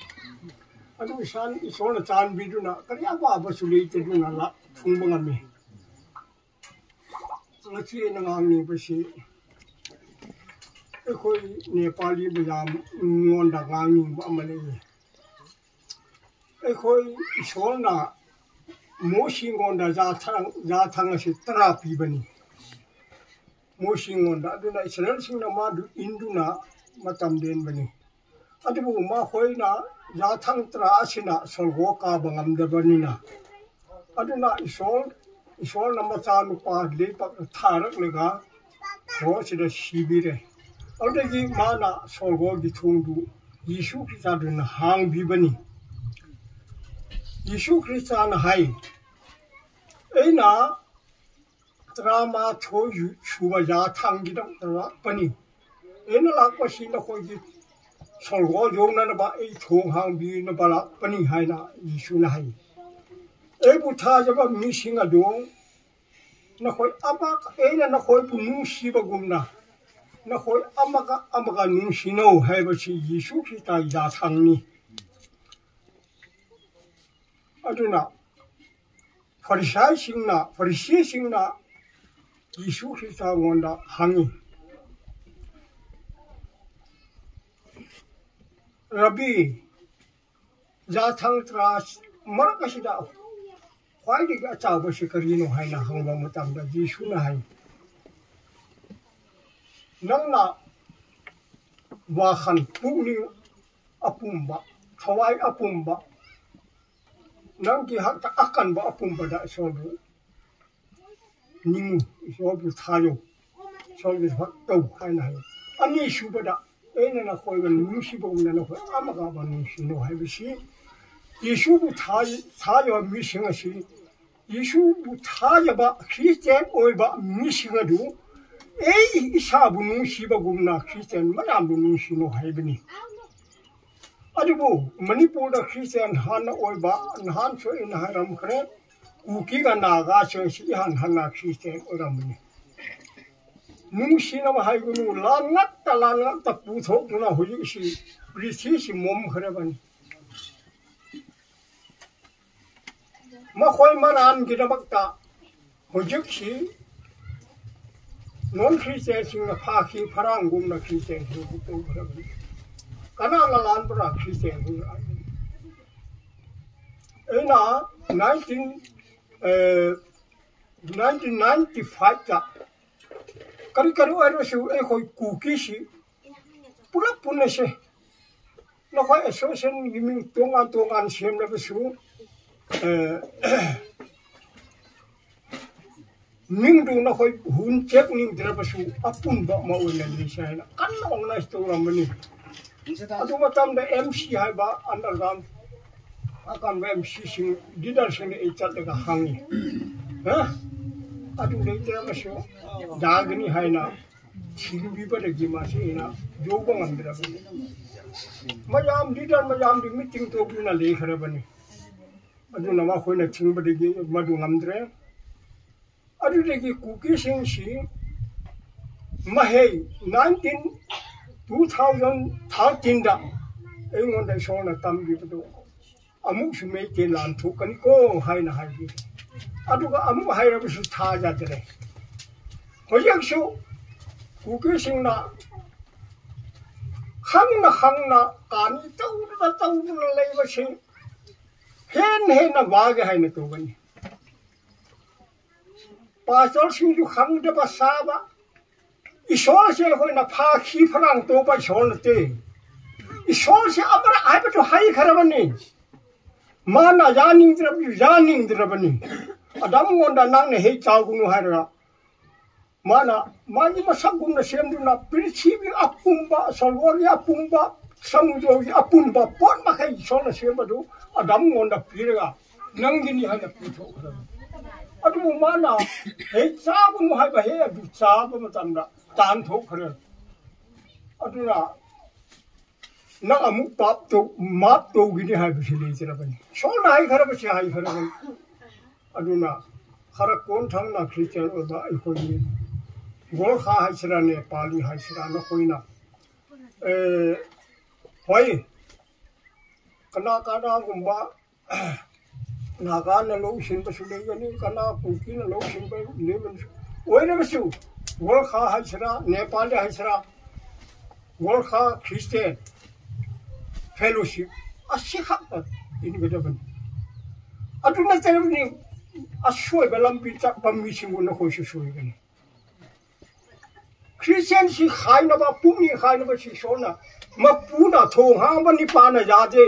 ꯑꯗꯨ ꯏꯁꯣꯔꯅ ꯆꯥꯟꯕꯤꯗꯨꯅ ꯀꯔꯤ ꯑꯋꯥꯕꯁꯨ ꯂꯩꯇꯗꯨꯅ ꯊꯨꯡꯕ ꯉꯝꯃꯤ ꯉꯁꯤ ꯑꯩꯅ ꯉꯥꯡꯂꯤꯕꯁꯤ ꯑꯩꯈꯣꯏ ꯅꯦꯄꯥꯂꯤ ꯃꯌꯥꯝꯉꯣꯟꯗ ꯉꯥꯡꯅꯤꯡꯕ ꯑꯃ ꯂꯩꯌꯦ ꯑꯩꯈꯣই ꯏꯁꯣꯔꯅ ꯃꯣꯏꯁꯤꯡꯉꯣꯟꯗ ꯖꯥꯊꯪ ꯑꯁꯤ 10 ꯄꯤꯕꯅꯤ ꯃꯣꯏꯁꯤꯡꯉꯣꯟꯗ ꯑꯗꯨꯅ ꯏꯁꯔꯥꯏꯜꯁꯤꯡꯅ ꯃꯥꯗꯨ ꯏꯟꯗꯨꯅ ꯃꯇꯝ ꯂꯦꯟꯕꯅꯤ ꯑꯗꯨꯕꯨ ꯃꯈꯣꯏꯅ ꯖꯥꯊꯪ 10 ꯑꯁꯤꯅ ꯁꯣꯜꯒꯣ ꯀꯥꯕ ꯉꯝꯗꯕꯅꯤꯅ ꯑꯗꯨꯅ ꯏꯁꯣꯔꯅ ꯃꯆꯥꯅꯨꯄꯥ ꯂꯩꯕꯥꯛꯇ ꯊꯥꯔꯛꯂꯒ ꯈꯣꯁꯤꯗ ꯁꯤꯕꯤꯔꯦ ꯑꯗꯨꯗꯒꯤ ꯃꯥꯅ ꯁꯣꯜꯒꯣꯒꯤ ꯊꯣꯡꯗꯨ ꯌꯤꯁꯨ ꯈ꯭ꯔꯤꯁꯇꯅ ꯍꯥꯡꯕꯤꯕꯅꯤ ꯌꯤꯁꯨ ꯈ꯭ꯔꯤꯁꯇꯅ ꯍꯥꯏ ꯑꯩꯅ 13 ꯁꯨꯕ ꯖꯥꯊꯪꯒꯤꯗꯃꯛꯇ ꯂꯥꯛꯄꯅꯤ ꯑꯩꯅ ꯂꯥꯛꯄꯁꯤ ꯅꯈꯣꯏꯒꯤ ꯁꯣꯜꯒꯣ ꯌꯧꯅꯅꯕ ꯑꯩ ꯊꯣꯡ ꯍꯥꯡꯕꯤꯅꯕ ꯂꯥꯛꯄꯅꯤ ꯍꯥꯏꯅ ꯌꯤꯁꯨꯅ ꯍꯥꯏ ꯑꯩꯕꯨ ꯊꯥꯖꯕ ꯃꯤꯁꯤꯡ ꯑꯗꯨ ꯅꯈꯣꯏ ꯑꯩꯅ ꯅꯈꯣꯏꯕꯨ ꯅꯨꯡꯁꯤꯕꯒꯨꯝꯅ ꯅꯈꯣꯏ ꯑꯃꯒ ꯅꯨꯡꯁꯤꯅꯧ ꯍꯥꯏꯕꯁꯤ ꯌꯤꯁꯨ ꯈ꯭ꯔꯤꯁꯇꯒꯤ ꯖꯥꯊꯪꯅꯤ ꯑꯗꯨꯅ ꯐꯔꯤꯁꯤꯁꯤꯡꯅ ꯌꯤꯁꯨ ꯈ꯭ꯔꯤꯁꯇꯉꯣꯟꯗ ꯍꯪꯉꯤ ꯔꯕꯤ ꯖꯥꯊꯪ 10 ꯃꯔꯛ ꯑꯁꯤꯗ ꯈ꯭ꯋꯥꯏꯗꯒꯤ ꯑꯆꯧꯕꯁꯤ ꯀꯔꯤꯅꯣ ꯍꯥꯏꯅ ꯍꯪꯕ ꯃꯇꯝꯗ ꯌꯤꯁꯨꯅ ꯍꯥꯏ ꯅꯪꯅ ꯋꯥꯈꯜ ꯄꯨꯛꯅꯤꯡ ꯑꯄꯨꯝꯕ ꯊꯋꯥꯏ ꯑꯄꯨꯝꯕ ꯅꯪꯒꯤ ꯍꯛꯇ ꯑꯀꯟꯕ ꯑꯄꯨꯝꯕꯗ ꯏꯁꯣꯔꯕꯨ ꯅꯤꯡꯉꯨ ꯏꯁꯣꯔꯕꯨ ꯊꯥꯖꯧ ꯏꯁꯣꯔꯒꯤ ꯊꯕꯛ ꯇꯧ ꯍꯥꯏꯅ ꯍꯥꯏ ꯑꯅꯤꯁꯨꯕꯗ ꯑꯩꯅ ꯅꯈꯣꯏꯕꯨ ꯅꯨꯡꯁꯤꯕꯒꯨꯝꯅ ꯅꯈꯣꯏ ꯑꯃꯒ ꯅꯨꯡꯁꯤꯅꯧ ꯍꯥꯏꯕꯁꯤ ꯌꯤꯁꯨꯕꯨ ꯊꯥꯖꯕ ꯃꯤꯁꯤꯡ ꯑꯁꯤ ꯌꯤꯁꯨꯕꯨ ꯊꯥꯖꯕ ꯈ꯭ꯔꯤꯁꯇꯤꯌꯥꯟ ꯑꯣꯏꯕ ꯃꯤꯁꯤꯡ ꯑꯗꯨ ꯑꯩ ꯏꯁꯥꯕꯨ ꯅꯨꯡꯁꯤꯕꯒꯨꯝꯅ ꯈ꯭ꯔꯤꯁꯇꯤꯌꯥꯟ ꯃꯌꯥꯝꯕꯨ ꯅꯨꯡꯁꯤꯅꯧ ꯍꯥꯏꯕꯅꯤ ꯑꯗꯨꯕꯨ ꯃꯅꯤꯄꯨꯔꯗ ꯈ꯭ꯔꯤꯁꯇꯤꯌꯥꯟ ꯍꯥꯟꯅ ꯑꯣꯏꯕ ꯅꯍꯥꯟꯁꯨ ꯑꯩꯅ ꯍꯥꯏꯔꯝꯈ꯭ꯔꯦ ꯀꯨꯀꯤꯒ ꯅꯥꯒꯥꯁꯤꯡꯁꯤ ꯏꯍꯥꯟ ꯍꯥꯟꯅ ꯈ꯭ꯔꯤꯁꯇꯤꯌꯥꯟ ꯑꯣꯏꯔꯝꯕꯅꯤ ꯅꯨꯡꯁꯤꯅꯕ ꯍꯥꯏꯒꯅꯨ ꯂꯥꯟ ꯉꯥꯛꯇ ꯄꯨꯊꯣꯛꯇꯨꯅ ꯍꯧꯖꯤꯛꯁꯤ ꯄ꯭ꯔꯤꯊꯤꯁꯤ ꯃꯣꯝꯈ꯭ꯔꯕꯅꯤ ꯃꯈꯣꯏ ꯃꯔꯥꯟꯒꯤꯗꯃꯛꯇ ꯍꯧꯖꯤꯛꯁꯤ ꯅꯣꯟ ꯈ꯭ꯔꯤꯁꯇꯤꯌꯥꯟꯁꯤꯡꯅ ꯐꯥꯈꯤ ꯐꯔꯥꯡꯒꯨꯝꯅ ꯈ꯭ꯔꯤꯁꯇꯤꯌꯥꯟꯁꯤꯡꯕꯨ ꯇꯧꯈ꯭ꯔꯕꯅꯤ ꯀꯅꯥꯅ ꯂꯥꯟꯕ꯭ꯔꯥ ꯈ꯭ꯔꯤꯁꯇꯤꯌꯥꯟꯁꯤꯡ ena 1995 ka kari ero su e khoi kuki si pula punne se no khoi association giming tongan sem la su ning du na khoi hun chek ning dra ba su apun ba ma wen ni sai na kan na ong na sto ram ni adu matam da MC hai ba underground akan MC sing leader sing e chat da hangi ha adu le dra ba su dagni hai na thingbi ba de gi ma se na jo ba ngam dra ba mayam leader mayam di meeting to bi na le khara ba ni adu na ma khoi na thing ba de gi ma du ngam dre adu de gi kuki sing si ma hei 2013 da ei ngon da so na tam bi do amu su me ke lan thu kan ko hai na hai bi adu ga amu hai ra su tha ja de ko yang su kuki sing na hang na kan tau na le ba sing hen na wa ga hai na to ba ni pasal sing ju hang de ba sa ba isol se hoi na pha khi pharang to pa sol te isol se amara ai ba to hai kharabani mana yaning drabani adam ngonda nang ne he chaw gunu haira mana mani masagum na sem na prithvi apumba solwori apumba samudro apumba pon ma kai sol na sem ba do adam ngonda pirga nangini hana pitho kharabani adu mana he chaw gunu hai ba he adu chaw ba matam da tan thok khare aduna na amu pap to map to gini hai bisile chira bani so nai khare ba hai khare bani aduna khara kon thang na christian oda ai ko ni gol kha hai chira ne pali hai chira na koina hoi kana gumba naga na lo sin ba sule gani kana kuki na lo sin ba le ban oi na su gol kha hai chira nepal hai chira gol kha christian fellowship ashi kha in bedaban aduna terni ashoy belam bi chak pam mi singu na khoi shoy gani christian si khai na ba pumi khai na ba si sona ma puna thong ha ba ni pa na ya de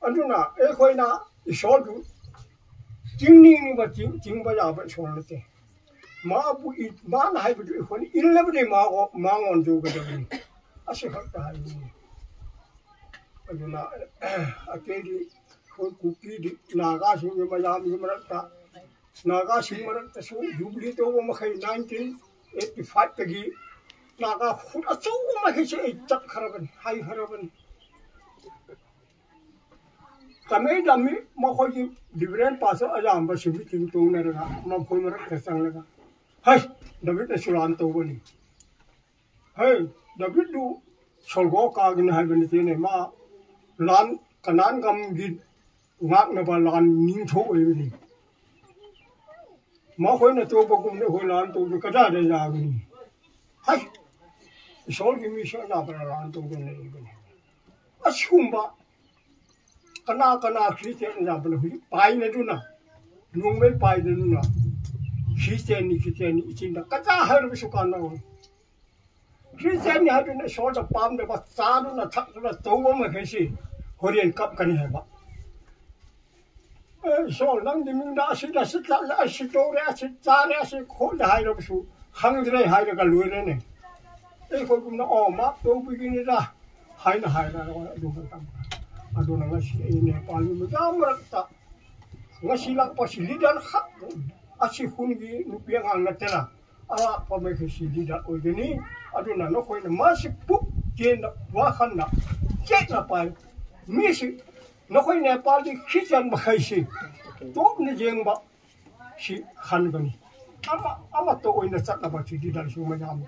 aduna e khoi na isol du jingning ba jing ba ya ba chon le te ma bu I ma na hai bu khoi ni il le ba de ma ngon du ga de ni ashi kha ta hai ni aduna akeli khoi kuki di naga sing ma ya mi ma ta naga sing ma ta su jubli to ma khai 1985 ta gi naga khut a chu ma khai se chak kharaban hai kharaban kami dami ma khoi ki different pass ajam ba sibi ting to na ra ma khoi ma ra sang la hai david sulan to bani hai david du solgo ka gin hai bani te ne ma lan kanan gam gi ngak na ba lan ning tho e ni ma khoi na to ba kum ne khoi lan to ka da de ya ni hai sol gi mi sha na ba lan to ne ni asum ba kana christian na bal hu pai na du na nung me pai na na christian ni chin da ka har bi su kan na christian ni ha du na so da pam de ba sa du na thak na to ba ma ke si horian kap kan he ba so lang di min da si la si to re si cha re si kho da hai ro su hang de hai ga lu re ne e ko kum na o ma to bi ni da hai na du ba tam aduna ngasi ini paling mengamrata ngasi lang pasi lidan hak asi hungi nupiang angatela ala pameke si lidan ogeni aduna no koi na masih puk jena wahana jena pai misi no koi Nepal di Christian bakai si top ni jeng ba si khan gani ama to oi na sat na ba si lidan si manyam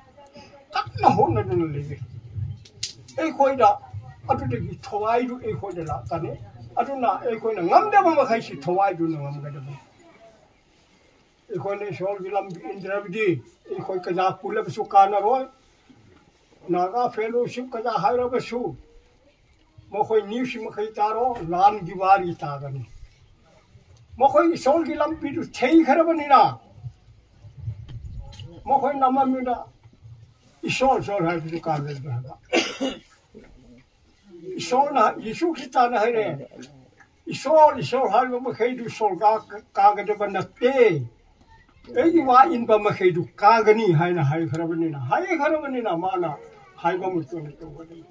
kat na hon na dun lege koi da adu de thawai du e khoi de la ta ne adu na e khoi na ngam de ma khai si thawai du na ngam ga de e khoi ne shol gi lam bi indra bi di e khoi ka ja pula su ka na roi na ga fellowship ka ja hai ra ba su मखोई न्यूसी मखै तारो लान दिवारी तागनी मखोई sole की lumpy तो छई खरबनीना मखोई नममिना इसोल sole है तो कागज बहागा इसोल ना यीशु खिता ना है रे इसोल है मखै दु सोल का कागज बनते एगी वा इन बा मखै दु कागनी है ना है खरबनीना माना है बा मुतो तो बनी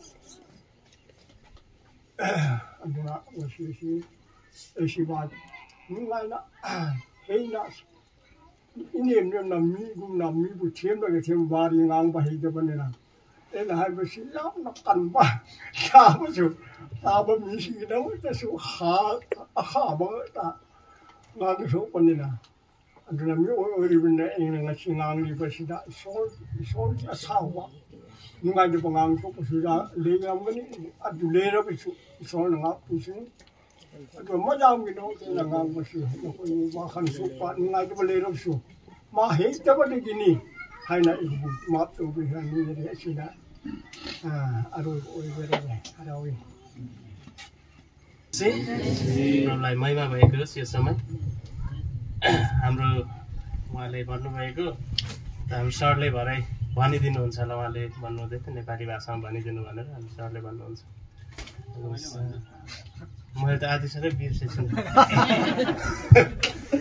अदुना वशी ऐसी बात नुंगाइना हेना इने नमी बु थेम लगे थेम बारी ngang ba hei bane na en hai ba si lam na kan ba ta ba mi si da ta su ha ba ta ngang so bane na aduna mi o ri bane en na si ngang li ba si da so ya sa wa nungai de ngang so ko su da le ngam bane adu le ra ba su so na nga pu su adu ma jam ki no na ngang ba su ko wa khan su pa ngai de le ra su ma hei ta ba de gini hai na ibu ma to bi han ni de si da aro o be re aro wi से हामीलाई महिमा भएको होस् यो समय हाम्रो उहाँले भन्नुभएको हाम्रो सरले भरै भनिदिनुहुन्छ होला उहाँले भन्नुहुँदै थियो नेपाली भाषामा भनिदिनु भनेर हामी सरले भन्नुहुन्छ मैले त आधी सबै बिर्सेछु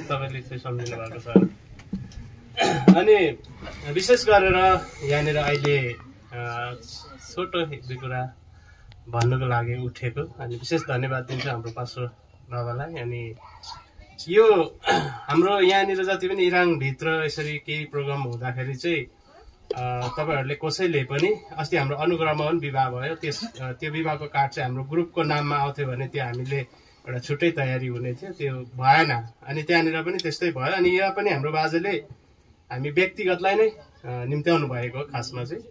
तपाईँले चाहिँ सम्झिनु भएको छ अनि विशेष गरेर यहाँनिर अहिले छोटो एक दुई कुरा भन्नुको लागि उठेको अनि विशेष धन्यवाद दिन्छु हाम्रो पास्टर बाबालाई अनि यो हाम्रो यहाँनिर जति पनि इराङभित्र यसरी केही प्रोग्राम हुँदाखेरि चाहिँ तपाईहरूले कसैले पनि अस्ति हाम्रो अनुग्रहमा पनि विवाह भयो त्यो विवाहको कार्ड चाहिँ हाम्रो ग्रुपको नाममा आउँथ्यो भने त्यो हामीले एउटा छुट्टै तयारी हुने थियो त्यो भएन अनि त्यहाँनिर पनि त्यस्तै भयो अनि यहाँ पनि हाम्रो बाजेले हामी व्यक्तिगतलाई नै निम्त्याउनु भएको खासमा चाहिँ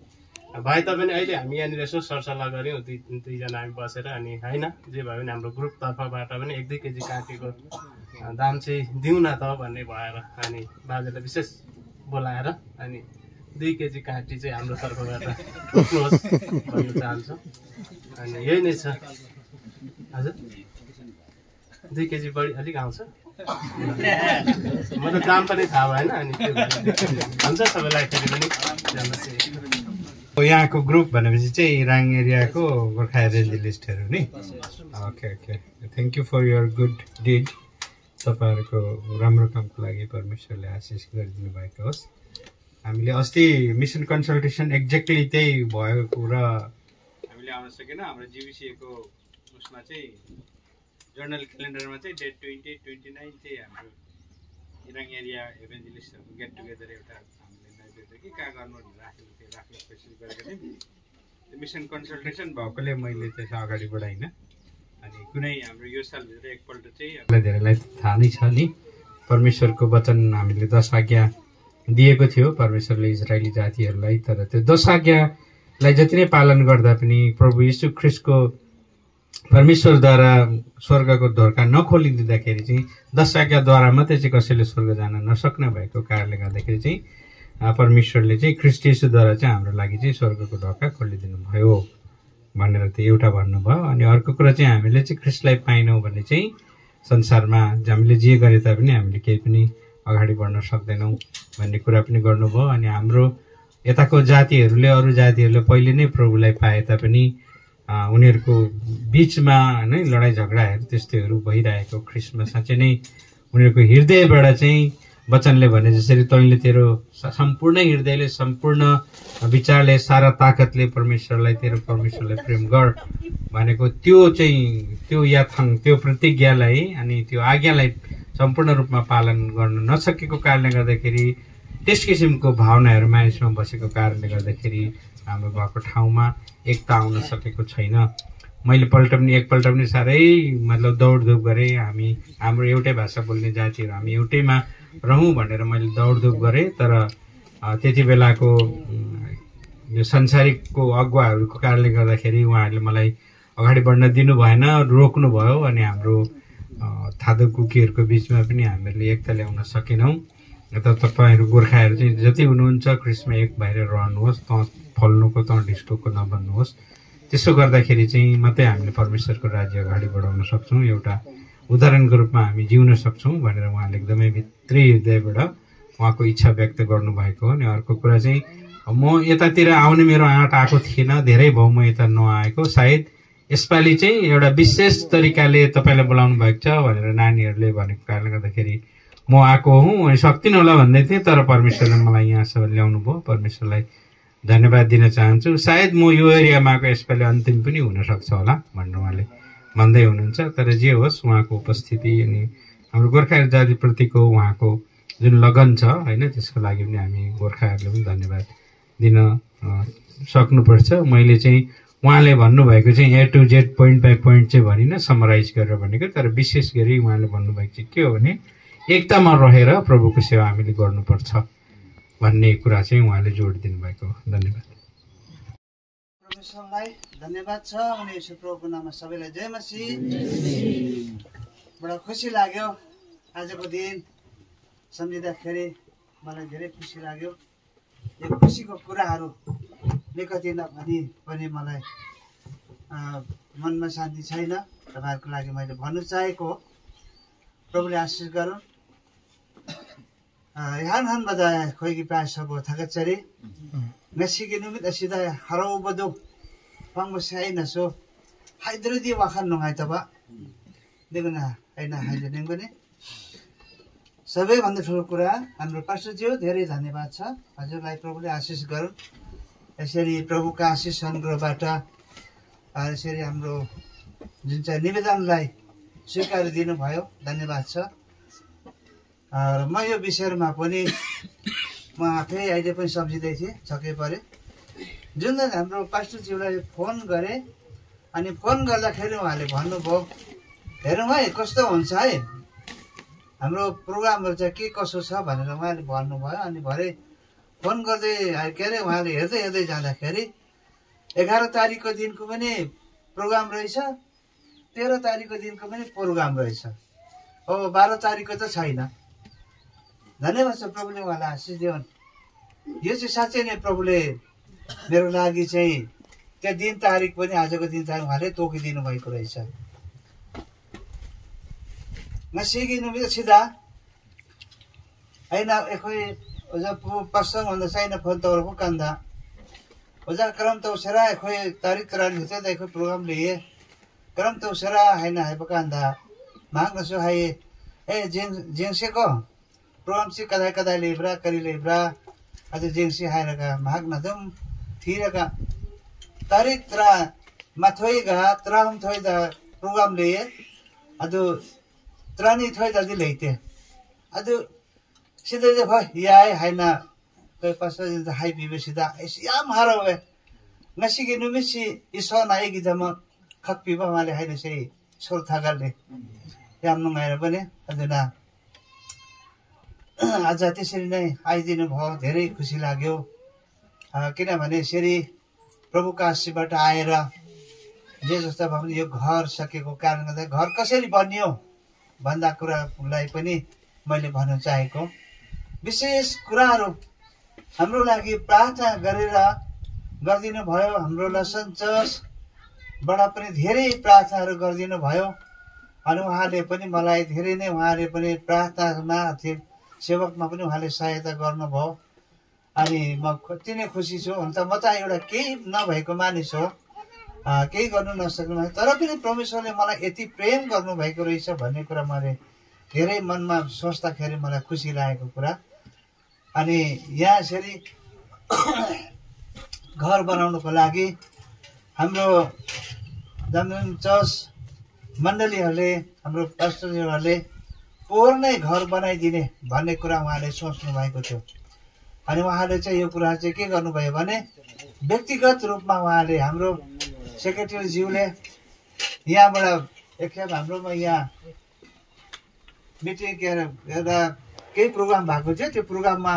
भए तापनि अहिले हामी यहाँनिर यसो सरसल्लाह गऱ्यौँ दुईजना हामी बसेर अनि होइन जे भयो भने हाम्रो ग्रुप तर्फबाट पनि 1-2 केजी काटेको दाम चाहिँ दिउँ न त भन्ने भएर अनि बाजेले विशेष बोलाएर अनि 2 केजी काटी चाहिँ हाम्रो तर्फबाट पुग्नुहोस् भन्न चाहन्छु अनि यही नै छ हजुर 2 केजी बढी अलिक आउँछ मतलब दाम पनि थाहा भएन अनि हुन्छ सबैलाई फेरि पनि यहाँको ग्रुप भनेपछि चाहिँ इराङ एरियाको गोर्खा एभेन्जलिस्टहरू नि okay thank you for your good deed तपाईँहरूको राम्रो कामको लागि परमेश्वरले आशिष गरिदिनु भएको होस् हामीले अस्ति मिसन कन्सल्टेसन एक्ज्याक्टली त्यही भएको र हामीले आउन सकेन हाम्रो जिबिसीको उसमा चाहिँ जर्नल क्यालेन्डरमा चाहिँ डेट 20-29 चाहिँ हाम्रो इराङ एरिया एभेन्जलिस्टहरूको गेट टुगेदर एउटा हामीले नैवेद्य कि कहाँ गर्नु राखेको कोसिस गरेको थिएँ त्यो मिसन कन्सल्टेसन भएकोले मैले त्यसलाई अगाडि बढाइनँ अनि कुनै हाम्रो यो सालभित्र एकपल्ट चाहिँ धेरैलाई थाहा नै छ नि परमेश्वरको वचन हामीले 10 आज्ञा दिएको थियो परमेश्वरले इजरायली जातिहरूलाई तर त्यो 10 आज्ञालाई जति नै पालन गर्दा पनि प्रभु येशू ख्रीष्टको परमेश्वरद्वारा स्वर्गको ढोका नखोलिदिँदाखेरि चाहिँ 10 आज्ञाद्वारा मात्रै चाहिँ कसैले स्वर्ग जान नसक्ने भएको कारणले गर्दाखेरि चाहिँ परमेश्वरले चाहिँ ख्रीष्ट येशूद्वारा चाहिँ हाम्रो लागि चाहिँ स्वर्गको ढोका खोलिदिनु भयो भनेर त एउटा भन्नुभयो अनि अर्को कुरा चाहिँ हामीले चाहिँ ख्रीष्टलाई पाइनौँ भने चाहिँ संसारमा हामीले जे गरे तापनि हामीले केही पनि अगाडि बढ्न सक्दैनौँ भन्ने कुरा पनि गर्नुभयो अनि हाम्रो यताको जातिहरूले अरू जातिहरूले पहिले नै प्रभुलाई पाए तापनि उनीहरूको बिचमा नै लडाइँ झगडाहरू त्यस्तैहरू भइरहेको ख्रीष्टमा साँच्चै नै उनीहरूको हृदयबाट चाहिँ वचनले भने जसरी तैँले तेरो सम्पूर्ण हृदयले सम्पूर्ण विचारले सारा ताकतले परमेश्वरलाई प्रेम गर भनेको त्यो चाहिँ त्यो याथाङ त्यो प्रतिज्ञालाई अनि त्यो आज्ञालाई सम्पूर्ण रूपमा पालन गर्न नसकेको कारणले गर्दाखेरि त्यस किसिमको भावनाहरू मानिसमा बसेको कारणले गर्दाखेरि हाम्रो भएको ठाउँमा एकता आउन सकेको छैन मैले एकपल्ट पनि साह्रै मतलब दौडधुप गरेँ हाम्रो एउटै भाषा बोल्ने जातिहरू हामी एउटैमा रहौँ भनेर मैले दौडधुप गरेँ तर त्यति बेलाको यो संसारिकको अगुवाहरूको कारणले गर्दाखेरि उहाँहरूले मलाई अगाडि बढ्न दिनु भएन रोक्नु भयो अनि हाम्रो थादो कुकीहरूको बिचमा पनि हामीहरूले एकता ल्याउन सकेनौँ तपाईँहरू गोर्खाहरू चाहिँ जति हुनुहुन्छ ख्रीष्टमा एक भएर रहनुहोस् त फल्नुको त डिस्कोको नबन्नुहोस् त्यसो गर्दाखेरि चाहिँ मात्रै हामीले परमेश्वरको राज्य अगाडि बढाउन सक्छौँ, एउटा उदाहरणको रूपमा हामी जिउन सक्छौँ भनेर उहाँले एकदमै भित्री हृदयबाट उहाँको इच्छा व्यक्त गर्नुभएको हो। अनि अर्को कुरा चाहिँ म यतातिर आउने मेरो आँट आएको थिएन, धेरै भाउ म यता नआएको, सायद यसपालि चाहिँ एउटा विशेष तरिकाले तपाईँलाई बोलाउनु भएको छ भनेर नानीहरूले भनेको कारणले गर्दाखेरि म आएको हुँ। अनि सक्दिनँ होला भन्दै थिएँ, तर परमेश्वरले मलाई यहाँसम्म ल्याउनु भयो। परमेश्वरलाई धन्यवाद दिन चाहन्छु। सायद म यो एरियामा आएको यसपालि अन्तिम पनि हुनसक्छ होला भनेर उहाँले भन्दै हुनुहुन्छ। तर जे होस्, उहाँको उपस्थिति अनि हाम्रो गोर्खा जातिप्रतिको उहाँको जुन लगन छ होइन, त्यसको लागि पनि हामी गोर्खाहरूले पनि धन्यवाद दिन सक्नुपर्छ। मैले चाहिँ उहाँले भन्नुभएको चाहिँ A to Z point by point चाहिँ भनिनँ, समराइज गरेर भनेको। तर विशेष गरी उहाँले भन्नुभएको चाहिँ के हो भने एकतामा रहेर प्रभुको सेवा हामीले गर्नुपर्छ भन्ने कुरा चाहिँ उहाँले जोड दिनुभएको हो। धन्यवाद। परमेश्वरलाई धन्यवाद छ अनि यसो प्रभुको नाममा सबैलाई जय मसीह। बडा खुसी लाग्यो आजको दिन सम्झिँदाखेरि, मलाई धेरै खुसी लाग्यो। यो खुसीको कुराहरू निकति नभनी पनि मलाई मनमा शान्ति छैन। तपाईँहरूको लागि मैले भन्नु चाहेको हो। प्रभुले आशिष गरून्। Han bada khoi gi pra sabo thagat chari ngasi gi numit asida harau badu pangbo sai na so haidrodi wakhan nongai taba deguna aina haideng bane सबै भन्दा ठुलो कुरा हाम्रो पास्टरज्यू धेरै धन्यवाद छ। हजुरलाई प्रभुले आशिष गरून्। यसरी प्रभुका आशिष अनुग्रहबाट यसरी हाम्रो जुन चाहिँ निवेदनलाई स्वीकार दिनुभयो, धन्यवाद छ। र म यो विषयमा पनि म आफै अहिले पनि सम्झिँदै थिएँ, छक्कै परेँ। जुन हाम्रो पास्टरज्यूलाई फोन गरेँ अनि फोन गर्दाखेरि उहाँले भन्नुभयो, हेरौँ है कस्तो हुन्छ है हाम्रो प्रोग्रामहरू चाहिँ के कसो छ भनेर उहाँले भन्नुभयो। अनि भरे फोन गर्दै के अरे उहाँले हेर्दै हेर्दै जाँदाखेरि 11 तारिकको दिनको पनि प्रोग्राम रहेछ, 13 तारिकको दिनको पनि प्रोग्राम रहेछ, अब 12 तारिकको त छैन। धन्यवाद छ प्रभुले उहाँलाई आशिष दिउन्। यो चाहिँ साँच्चै नै प्रभुले मेरो लागि चाहिँ त्यो दिन तारिक पनि आजको दिन तारिक उहाँले तोकिदिनु भएको रहेछ। Masigi numit sida aina ekhoi oja pasang onda saina phone tawr ko kanda oja karam to sera ekhoi tarik karan hite da ekhoi program liye karam to sera haina hai bakanda mak naso hai jengse ko program si kadai kadai lebra kari lebra ade jengsi hai raga mak nadum thiraga tarik tra mathoi ga tram thoi da program liye adu Trani thoi da di leite adu sida de bhai yai haina koi pasa da hai bibe sida yam harawe ngasi gi numisi iso nai gi jama khak piba male haina sei sor thagalle yam nungai ra bane aduna aja त्यसरी नै आइदिनु भयो, धेरै खुसी लाग्यो। किनभने यसरी प्रभुका आशीर्वाद आएर जे जस्तो भए पनि यो घर सकेको कारणले गर्दा घर कसरी बन्यो भन्दा कुरालाई पनि मैले भन्न चाहेको। विशेष कुराहरू हाम्रो लागि प्रार्थना गरेर गरिदिनु भयो। हाम्रो लसन चर्चबाट पनि धेरै प्रार्थनाहरू गरिदिनु भयो अनि उहाँले पनि मलाई धेरै नै उहाँले पनि प्रार्थनामा सेवकमा पनि उहाँले सहायता गर्नुभयो अनि म कति नै खुसी छु। हुन त म त एउटा केही नभएको मानिस हो, केही गर्नु नसक्नु, तर पनि परमेश्वरले मलाई यति प्रेम गर्नुभएको रहेछ भन्ने कुरा मैले धेरै मनमा सोच्दाखेरि मलाई खुसी लागेको कुरा। अनि यहाँ यसरी घर बनाउनको लागि हाम्रो जमिन चर्च मण्डलीहरूले हाम्रो पास्टरहरूले पोहोर नै घर बनाइदिने भन्ने कुरा उहाँले सोच्नु भएको थियो। अनि उहाँले चाहिँ यो कुरा चाहिँ के गर्नुभयो भने व्यक्तिगत रूपमा उहाँले हाम्रो सेक्रेटरी ज्यूले यहाँबाट एकखेप हाम्रोमा यहाँ मिटिङ के अरे एउटा केही प्रोग्राम भएको थियो, त्यो प्रोग्राममा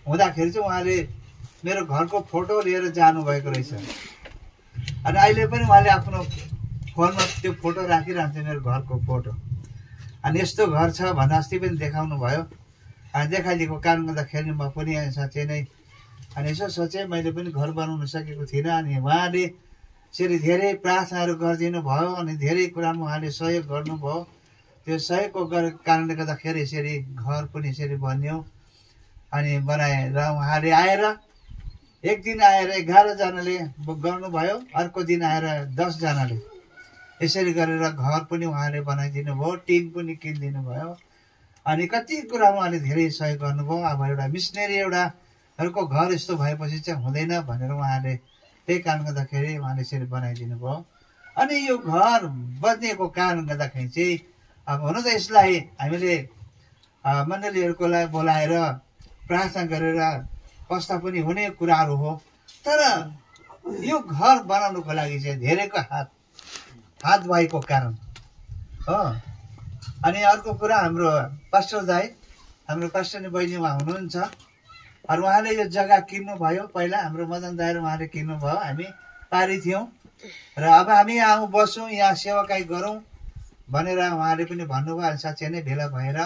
हुँदाखेरि चाहिँ उहाँले मेरो घरको फोटो लिएर जानुभएको रहेछ। अनि अहिले पनि उहाँले आफ्नो फोनमा त्यो फोटो राखिरहन्छ, मेरो घरको फोटो। अनि यस्तो घर छ भने अस्ति पनि देखाउनु भयो। अनि देखाइदिएको कारणले गर्दाखेरि म पनि साँच्चै नै अनि यसो सोचेँ, मैले पनि घर बनाउन सकेको थिइनँ। अनि उहाँले यसरी धेरै प्रार्थनाहरू गरिदिनु भयो अनि धेरै कुरामा उहाँले सहयोग गर्नुभयो। त्यो सहयोगको कारणले गर्दाखेरि यसरी घर पनि यसरी बन्यो अनि बनाएर उहाँले आएर एक दिन आएर 11 जनाले गर्नुभयो, अर्को दिन आएर 10 जनाले यसरी गरेर घर पनि उहाँले बनाइदिनु भयो, टिन पनि किनिदिनु भयो अनि कति कुरामा उहाँले धेरै सहयोग गर्नुभयो। अब एउटा मिसनरी एउटाहरूको घर यस्तो भएपछि चाहिँ हुँदैन भनेर उहाँले त्यही कारण गर्दाखेरि उहाँले यसरी बनाइदिनु भयो। अनि यो घर बनिएको कारण गर्दाखेरि चाहिँ अब हुन त यसलाई हामीले मण्डलीहरूको लागि बोलाएर प्रार्थना गरेर पस्ता पनि हुने कुराहरू हो, तर यो घर बनाउनुको लागि चाहिँ धेरैको हात भएको कारण हो। अनि अर्को कुरा हाम्रो पास्टर दाई, हाम्रो पास्टर बहिनी उहाँ हुनुहुन्छ, अरू उहाँले यो जग्गा किन्नुभयो। पहिला हाम्रो मदन दाई र उहाँले किन्नुभयो, हामी पारी थियौँ र अब हामी यहाँ बसौँ, यहाँ सेवाकाई गरौँ भनेर उहाँले पनि भन्नुभयो। अनि साँच्चै नै भेला भएर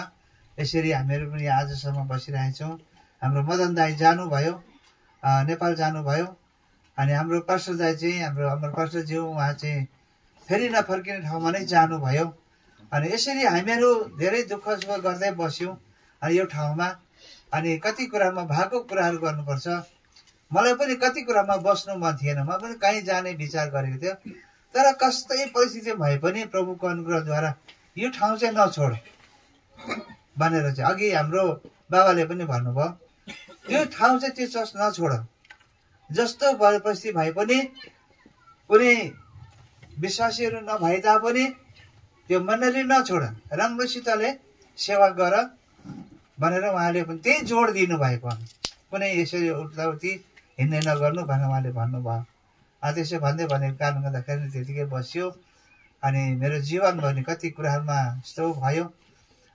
यसरी हामीहरू पनि आजसम्म बसिरहेछौँ। हाम्रो मदन दाई जानुभयो, नेपाल जानुभयो अनि हाम्रो पास्टर दाई चाहिँ हाम्रो पास्टरज्यू उहाँ चाहिँ फेरि नफर्किने ठाउँमा नै जानुभयो। अनि यसरी हामीहरू धेरै दुःख सुख गर्दै बस्यौँ अनि यो ठाउँमा। अनि कति कुरामा भएको कुराहरू गर्नुपर्छ, मलाई पनि कति कुरामा बस्नु मन थिएन, म पनि कहीँ जाने विचार गरेको थियो, तर कस्तै परिस्थिति भए पनि प्रभुको अनुग्रहद्वारा यो ठाउँ चाहिँ नछोड भनेर चाहिँ अघि हाम्रो बाबाले पनि भन्नुभयो, यो ठाउँ चाहिँ त्यो चर्च नछोड, जस्तो परिस्थिति भए पनि कुनै विश्वासीहरू नभए तापनि त्यो मण्डली नछोड, राम्रोसितले सेवा गर भनेर उहाँले पनि त्यही जोड दिनुभएको। कुनै यसरी उताउति हिँड्ने नगर्नु भनेर उहाँले भन्नुभयो। त्यसो भन्दै भनेको कारण गर्दाखेरि त्यतिकै बस्यो अनि मेरो जीवन भने कति कुराहरूमा यस्तो भयो।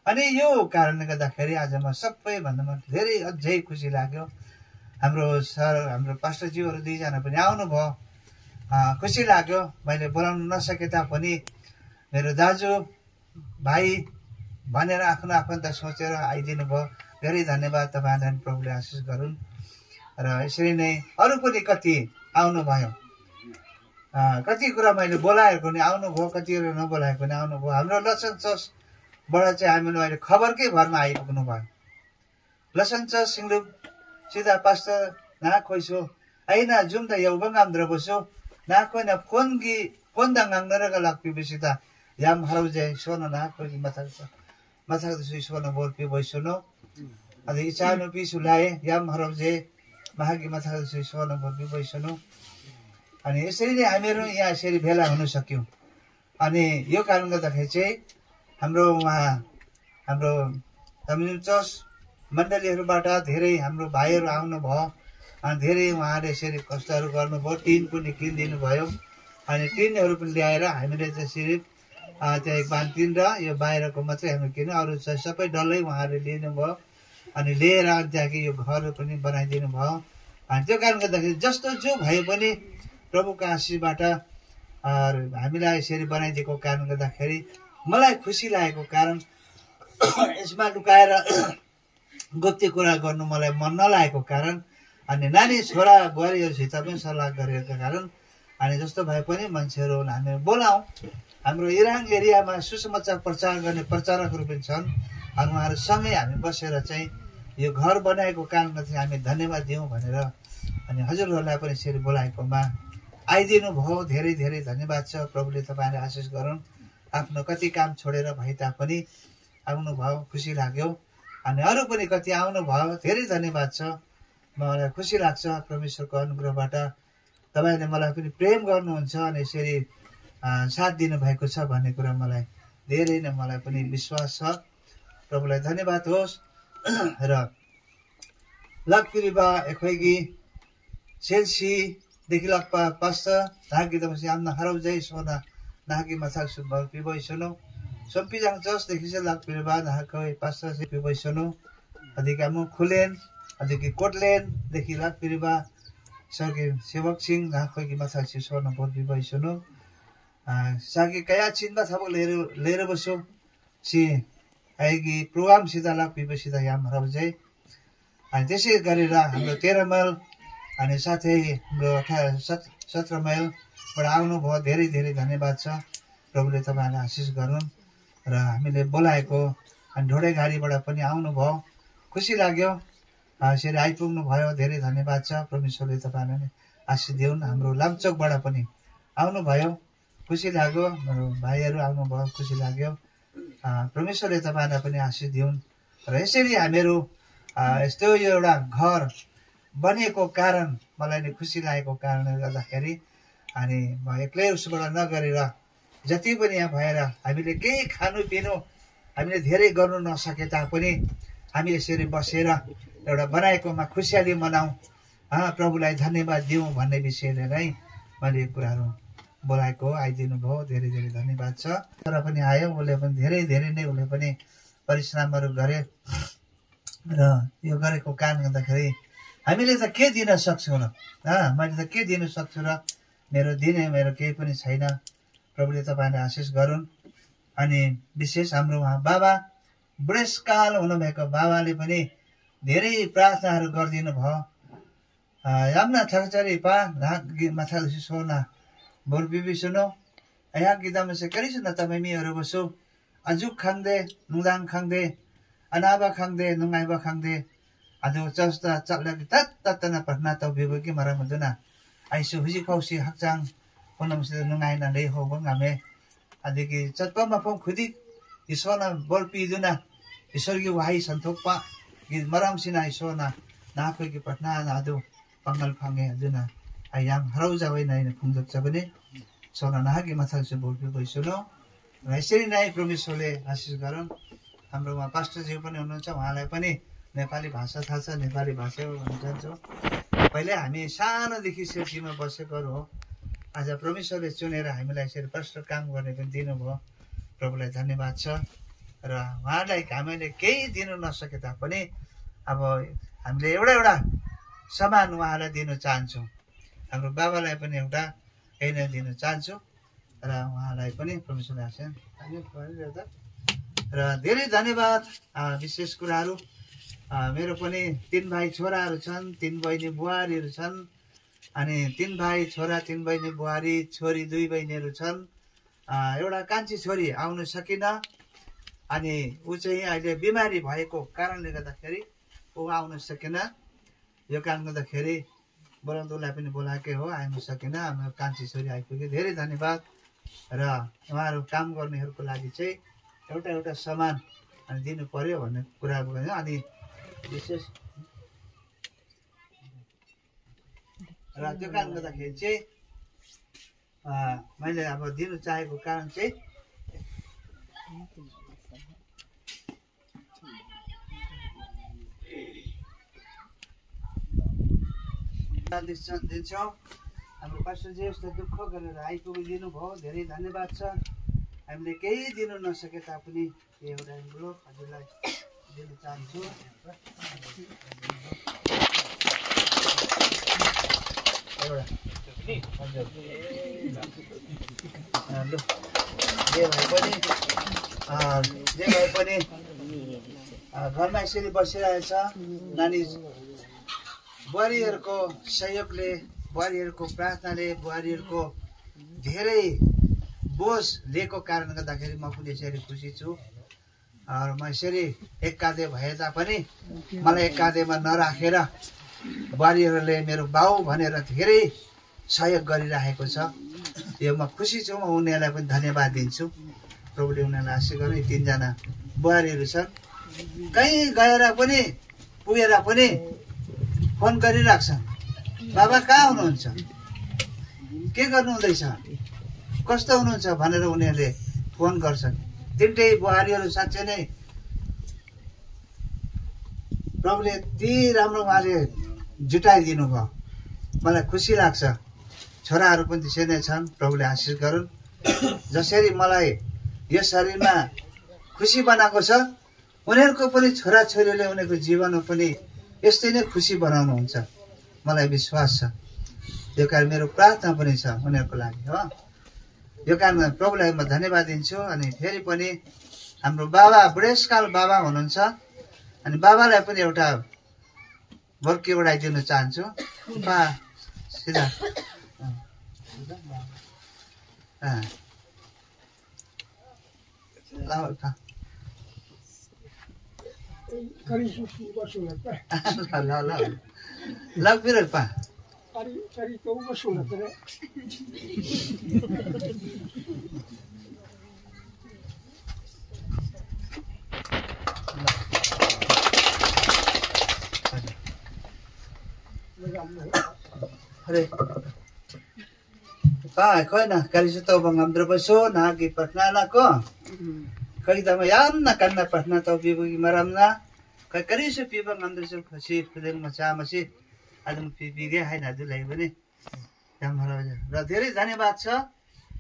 अनि यो कारणले गर्दाखेरि आज म सबैभन्दा धेरै अझै खुसी लाग्यो। हाम्रो सर, हाम्रो पास्टरज्यूहरू 2 जना पनि आउनुभयो, खुसी लाग्यो। मैले बोलाउन नसके तापनि मेरो दाजु भाइ भनेर आफ्नो आफन्त सोचेर आइदिनु भयो। धेरै धन्यवाद तपाईँहरूलाई, प्रभुले आशिष गरून्। र यसरी नै अरू पनि कति आउनुभयो, कति कुरा मैले बोलाएको नि आउनुभयो, कतिहरू नबोलाएको नि आउनुभयो। हाम्रो लसन चर्चबाट चाहिँ हामीलाई अहिले खबरकै भरमा आइपुग्नु भयो। लसन चर्च सिङ्लुप सिधा पास्टर नाखोइसो అయినా ಜುಮ್ದ ಯೌಬಂಗಾಂದ್ರ ಬಸೋ ನಾಕೋನ ಫೋನ್ದ ngangnara galakpi besita yam haruje sona na ko mathak su sona bol pi boisono adi ichano pi sulai yam haruje mahagi mathak su sona bol pi boisono अनि यसरी नै हामीहरू यहाँ यसरी भेला हुन सक्यौं। अनि यो कारण गर्दाखेरि चाहिँ हाम्रो तमिल चर्च मण्डलीहरूबाट धेरै हाम्रो भाइहरू आउनु भयो अनि धेरै उहाँले यसरी कष्टहरू गर्नुभयो। टिन पनि किनिदिनु भयो अनि टिनहरू पनि ल्याएर हामीले त्यसरी त्यहाँ बाँधिदिनु र यो बाहिरको मात्रै हामीले किन्यौँ, अरू चाहिँ सबै डल्लै उहाँले लिनुभयो अनि लिएर त्यहाँको यो घरहरू पनि बनाइदिनु भयो। अनि त्यो कारण गर्दाखेरि जस्तो जो भए पनि प्रभुको आशीषबाट हामीलाई यसरी बनाइदिएको कारण गर्दाखेरि मलाई खुसी लागेको कारण यसमा लुकाएर गुप्त कुरा गर्नु मलाई मन नलागेको कारण अनि नानी छोरा बुहारीहरूसित पनि सल्लाह गरेको कारण अनि जस्तो भए पनि मान्छेहरू हामी बोलाउँ। हाम्रो इराङ एरियामा सुसमाचार प्रचार गर्ने प्रचारकहरू पनि छन् अनि उहाँहरूसँगै हामी बसेर चाहिँ यो घर बनाएको कारणमा चाहिँ हामी धन्यवाद दिउँ भनेर अनि हजुरहरूलाई पनि यसरी बोलाएकोमा आइदिनु भयो। धेरै धेरै धन्यवाद छ। प्रभुले तपाईँलाई आशिष गरून्। आफ्नो कति काम छोडेर भए तापनि आउनुभयो, खुसी लाग्यो। अनि अरू पनि कति आउनुभयो, धेरै धन्यवाद छ। मलाई खुसी लाग्छ परमेश्वरको अनुग्रहबाट तपाईँले मलाई पनि प्रेम गर्नुहुन्छ अनि यसरी साथ दिनुभएको छ भन्ने कुरा मलाई धेरै नै मलाई पनि विश्वास छ। प्रभुलाई धन्यवाद होस्। र लकपिरिबा एखैगी सेल्सी देखि लक्पा पास्ता नागी दमसी आम्ना हराउजै सोना नागी माथाक सुबल पिबैसनो सम्पिजाङ चर्चदेखि चाहिँ लकपिरिबा नाकै पास्ता चाहिँ पिबैसनो अधिकामु खुलेन अधिकि कोटलेनदेखि लकपिरिबा सके सेवक सिंह नाखैगी माथाक सोना बोल पिबैसनो सागी कया चिन्दा थाबो लेर बसो सी आइगी प्रोग्राम सिधा लकपिबा सिधा याम हराउजै। अनि त्यसै गरेर हाम्रो 13 माइल अनि साथै हाम्रो 17 माइल आउनुभयो, धेरै धेरै धन्यवाद छ। प्रभुले तपाईँहरूलाई आशिष गरून्। र हामीले बोलाएको अनि ढोडेघारीबाट पनि आउनुभयो, खुसी लाग्यो। यसरी आइपुग्नु भयो, धेरै धन्यवाद छ। परमेश्वरले तपाईँहरूलाई आशिष दिउन्। हाम्रो लामचोकबाट पनि आउनुभयो, खुसी लाग्यो। मेरो भाइहरू आउनुभयो, खुसी लाग्यो। परमेश्वरले तपाईँहरूलाई पनि आशिष दिउन्। र यसरी हामीहरू यस्तो यो एउटा घर बनिएको कारण मलाई नै खुसी लागेको कारणले गर्दाखेरि अनि म एक्लै उसबाट नगरेर जति पनि यहाँ भएर हामीले केही खानु हामीले धेरै गर्नु नसके तापनि हामी यसरी बसेर एउटा बनाएकोमा खुसियाली मनाऊ, प्रभुलाई धन्यवाद दिउँ भन्ने विषयले नै मैले यो कुराहरू बोलाएको हो। आइदिनु भयो, धेरै धेरै धन्यवाद छ। तर पनि आयो, उसले पनि धेरै धेरै नै उसले पनि परिश्रमहरू गरे र यो गरेको कारणले गर्दाखेरि हामीले त के दिन सक्छौँ र? मैले त के दिन सक्छु र? मेरो केही पनि छैन। प्रभुले तपाईँले आशिष गरून्। अनि विशेष हाम्रो उहाँ बाबा बुढेसकाल हुनुभएको बाबाले पनि धेरै प्रार्थनाहरू गरिदिनु भयो। यामना ठगचरी पा माथा सोना बोर बिबी सुनो यहाँ गिदामा से करिस न तपाईँ मिहरू बसो अजुक खाङ्दे नुदाङ खाङ्दे अनाबा खाङ्दे नुङ्गाइबा खाङ्दे अदो चस्ता चल्लाकी तत्तना पठना त बिबकी मरामदुना आइसु हुजी खौसी हक्चाङ पुनमसित नुङ्गाइना ले हो बङ्गामे अदेखि चत्पमा फौँ खुदी ईश्वरना बोल पिजुना ईश्वरकी वाही सन्तोकपा मरामसिना ईश्वरना नाखोकी पठना नादो पंगल फाङ्गे हजुना आयाम हराउ जावै नै फुङ्दोक छ भने सोना नाहाकी माथालसे बोल्पी गइसुनो र यसरी नै परमेश्वरले आशिष गरून्। हाम्रो उहाँ पास्टरज्यू पनि हुनुहुन्छ, उहाँलाई पनि नेपाली भाषा थाहा छ, नेपाली भाषा भन्न चाहन्छु। पहिले हामी सानोदेखि सेर्सीमा बसेकोहरू हो। आज परमेश्वरले चुनेर हामीलाई यसरी प्रष्ट काम गर्ने पनि दिनुभयो, प्रभुलाई धन्यवाद छ। र उहाँलाई हामीले केही दिनु नसके तापनि अब हामीले एउटा सामान उहाँलाई दिन चाहन्छौँ। हाम्रो बाबालाई पनि एउटा केही नै दिन चाहन्छु र उहाँलाई पनि परमेश्वरले आशिष र धेरै धन्यवाद। विशेष कुराहरू मेरो पनि 3 भाइ छोराहरू छन्, 3 बहिनी बुहारीहरू छन्। अनि 3 भाइ छोरा, 3 बहिनी बुहारी, छोरी 2 बहिनीहरू छन्। एउटा कान्छी छोरी आउन सकिन, अनि ऊ चाहिँ अहिले बिमारी भएको कारणले गर्दाखेरि ऊ आउन सकेन। यो कारणले गर्दाखेरि बोलाउँदोलाई पनि बोलाएकै हो, आउन सकेन। हाम्रो कान्छी छोरी आइपुग्यो, धेरै धन्यवाद। र उहाँहरू काम गर्नेहरूको लागि चाहिँ एउटा सामान अनि दिनु पर्यो भन्ने कुरा भयो। अनि विशेष र त्यो कारणले गर्दाखेरि चाहिँ मैले अब दिनु चाहेको कारण चाहिँ दिन्छौँ। हाम्रो पास्टरजी यस्तो दुःख गरेर आइपुगिदिनु भयो, धेरै धन्यवाद छ। हामीले केही दिनु नसके तापनि एउटा एन्भलप हजुरलाई दिन चाहन्छु। जे भए पनि घरमा यसरी बसिरहेछ। नानी बुहारीहरूको सहयोगले, बुहारीहरूको प्रार्थनाले, बुहारीहरूको धेरै बोझ लिएको कारणले गर्दाखेरि म पनि यसरी खुसी छु। म यसरी एक काँधे भए तापनि मलाई एक काँधेमा नराखेर बुहारीहरूले मेरो बाउ भनेर धेरै सहयोग गरिरहेको छ। यो म खुसी छु। म उनीहरूलाई पनि धन्यवाद दिन्छु। प्रभुले उनीहरूलाई आशिष गर्नु। 3 जना बुहारीहरू छन्, कहीँ गएर पनि पुगेर पनि फोन गरिराख्छन्, बाबा कहाँ हुनुहुन्छ, के गर्नुहुँदैछ, कस्तो हुनुहुन्छ भनेर उनीहरूले फोन गर्छन्। 3टै बुहारीहरू साँच्चै नै प्रभुले यति राम्रो उहाँले जुटाइदिनु भयो, मलाई खुसी लाग्छ। छोराहरू पनि त्यसै नै छन्, प्रभुले आशिष गरून्। जसरी मलाई यो शरीरमा खुसी बनाएको छ, उनीहरूको पनि छोराछोरीले उनीहरूको जीवनमा पनि यस्तै नै खुसी बनाउनुहुन्छ, मलाई विश्वास छ। यो कारण मेरो प्रार्थना पनि छ उनीहरूको लागि हो। यो कारण प्रभुलाई म धन्यवाद दिन्छु। अनि फेरि पनि हाम्रो बाबा बुढेसकाल बाबा हुनुहुन्छ, अनि बाबालाई पनि एउटा बर्की उडाइदिन चाहन्छु। सिधा Lao ka. Kari susu basulat pa. Lao. Lao piral pa. Kari kau basulat pa. Hare. Pa, kau na kari sa tao bang amdra baso na gipatna na ko. Kali tama yan na kan na patna tao bibo gimaram na. Kari sa pibang amdra sa kasi pwedeng masih ada पिपिगे हैन हजुरलाई पनि र धेरै धन्यवाद छ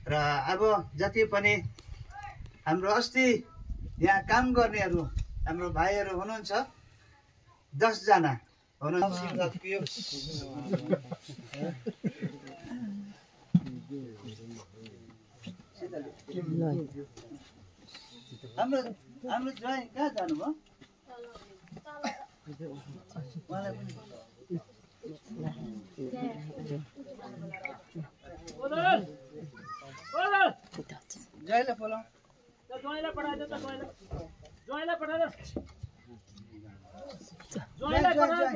र अब जति पनि हाम्रो अस्ति यहाँ काम गर्नेहरू हाम्रो भाइहरू हुनुहुन्छ 10 जना हुनुहुन्छ हाम्रो हाम्रो ज्वाइँ कहाँ जानुभयो उहाँलाई पनि ज्वाइँलाई बोलाऊ ज्वाइँलाई पठाइदे त ज्वाइँलाई पठाइदे ज्वाइँलाई पठाइदे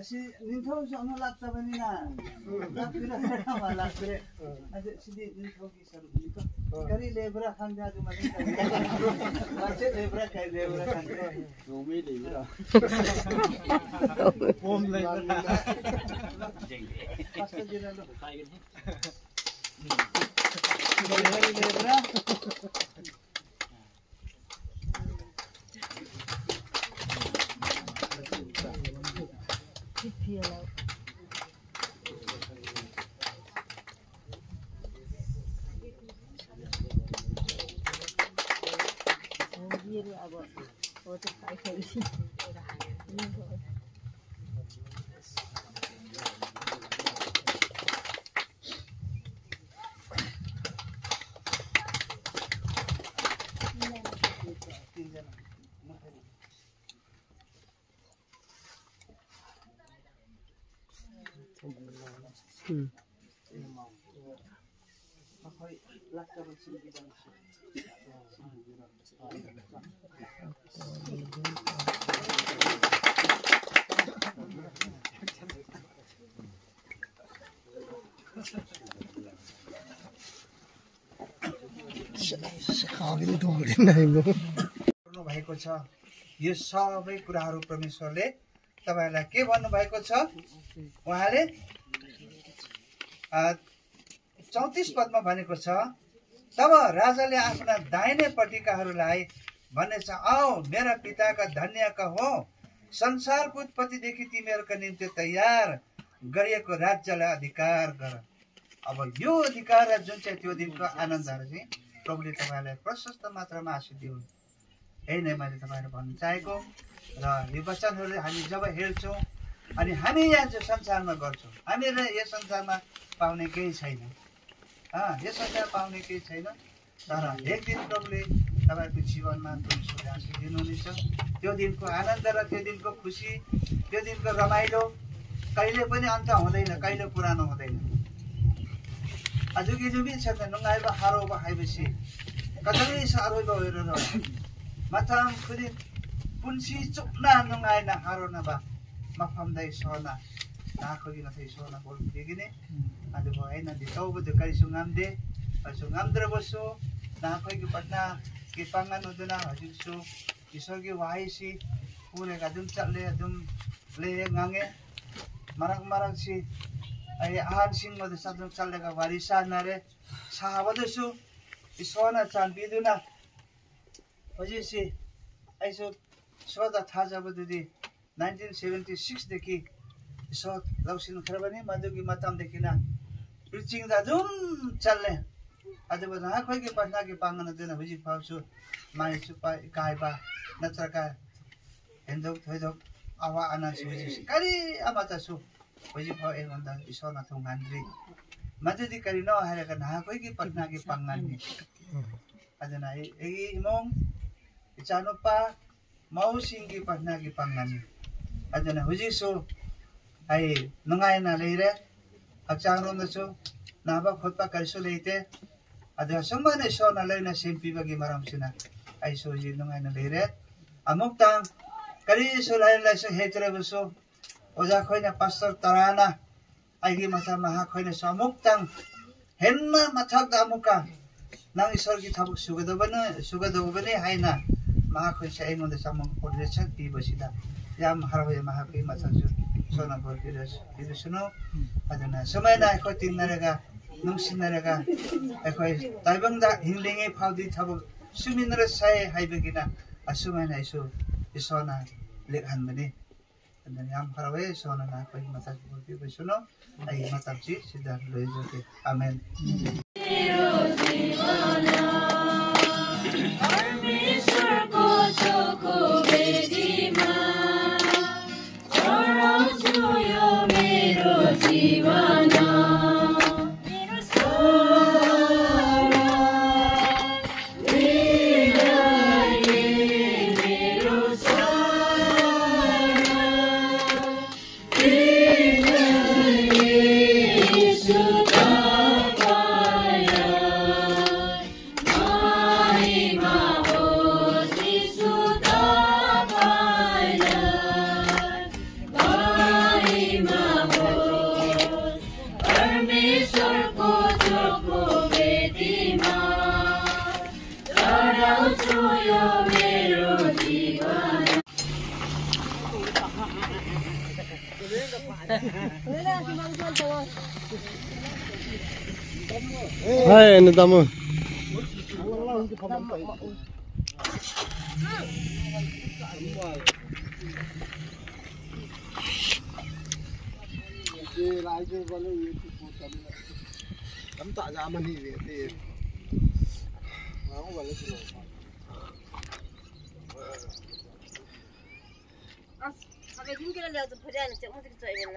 Asi ninthau sama laksa bani na lakpira ma lakpire asi sidi ninthau ki saru ko kari lebra khang ja ju mani mache lebra kai lebra khang nomi lebra pom lebra pasta jira lo kai gani lebra भएको छ यो सबै कुराहरू परमेश्वरले तपाईहरुलाई के भन्नु भएको छ उहाँले 34 पदमा भनेको छ तब राजाले आफ्ना दाहिने पट्टिकाहरूलाई भन्ने छ आओ मेरा पिताका धन्यका हो संसारको उत्पत्तिदेखि तिमीहरुका निम्ति तयार गरिएको राज्यलाई अधिकार गर अब यो अधिकार जुन चाहिँ त्यो दिनको आनन्दहरु चाहिँ प्रभुले तपाईलाई प्रशस्त मात्रामा आशीष दिउन् यही नै मैले तपाईहरुलाई भन्न चाहेको र यो वचनहरु हामी जब हेर्छौं अनि हामी यहाँ जो संसारमा गर्छौं हामीले यो संसारमा पाउने केही छैन यो संसार पाउने केही छैन तर एक दिन प्रभुले तपाईहरुको जीवनमा परमेश्वरले आशीष दिनुहुनेछ त्यो दिनको आनन्द र त्यो दिनको खुशी त्यो दिनको रमाइलो कहिले पनि अन्त हुँदैन कहिले पुरानो हुँदैन 아주기 좀 있었다. 농아이바 하루바 하이비시. 가자미 사로이바 외로노. 마탐 그리 분시 쪽나 농아이나 하루나바. 마팜다이 소나. 나거기 가서 이소나 볼 얘기네 아주 애나 디터부터 가리수 ngamde 아주 ngam들어버서 나거기 빠나 기빵한 오드나 아주수 이소기 와이시 우리가 좀 짤래 좀 레강에 마락마락시 아이 아한싱 모두 사좀 짤래가 와리사나래 사와도수 이소나 찬비두나 어제시 아이소 소다 타자버들이 1976 so lausin kharabani madugi matam dekina preaching da dum challe adu bana khoi ke pasna ke pangan dena buji pausu mai supa kai ba natraka endok thoidok awa ana suji kari amata su buji pau e gonda isona thongandri madudi kari no hare kana khoi ke pasna ke pangan ni aduna e imong ichanopa mau singi pasna ke pangan aduna buji so ai nungai na leire achang rom so naba khotpa kariso leite ada somane so na leina sempi bagi maram sina ai so ji nungai na leire amuk tang kari so leina so hetre so oja khoina pastor tarana ai gi masa maha khoina so amuk tang henna mathak da amuka nang isor gi thabuk sugadobane haina maha khoi sai ngonde samong podrecha pi basida yam harwe maha pi masasu सोना बोल के सुनो अदना समय ना एको तीन नरेगा नंगसिन नरेगा एको ताइबंग दा हिंलिंगे फाउदी थाबो सुमिनर साय हाइबेगिना असुमाय ना इसो इसोना लेखान बने अदना याम फरावे सोना ना कोई मता बोल के सुनो आई मता जी सीधा ले जोते आमेन Hai, ini tamu. Sampai jumpa lagi untuk perjalanan cek mesti kita ingin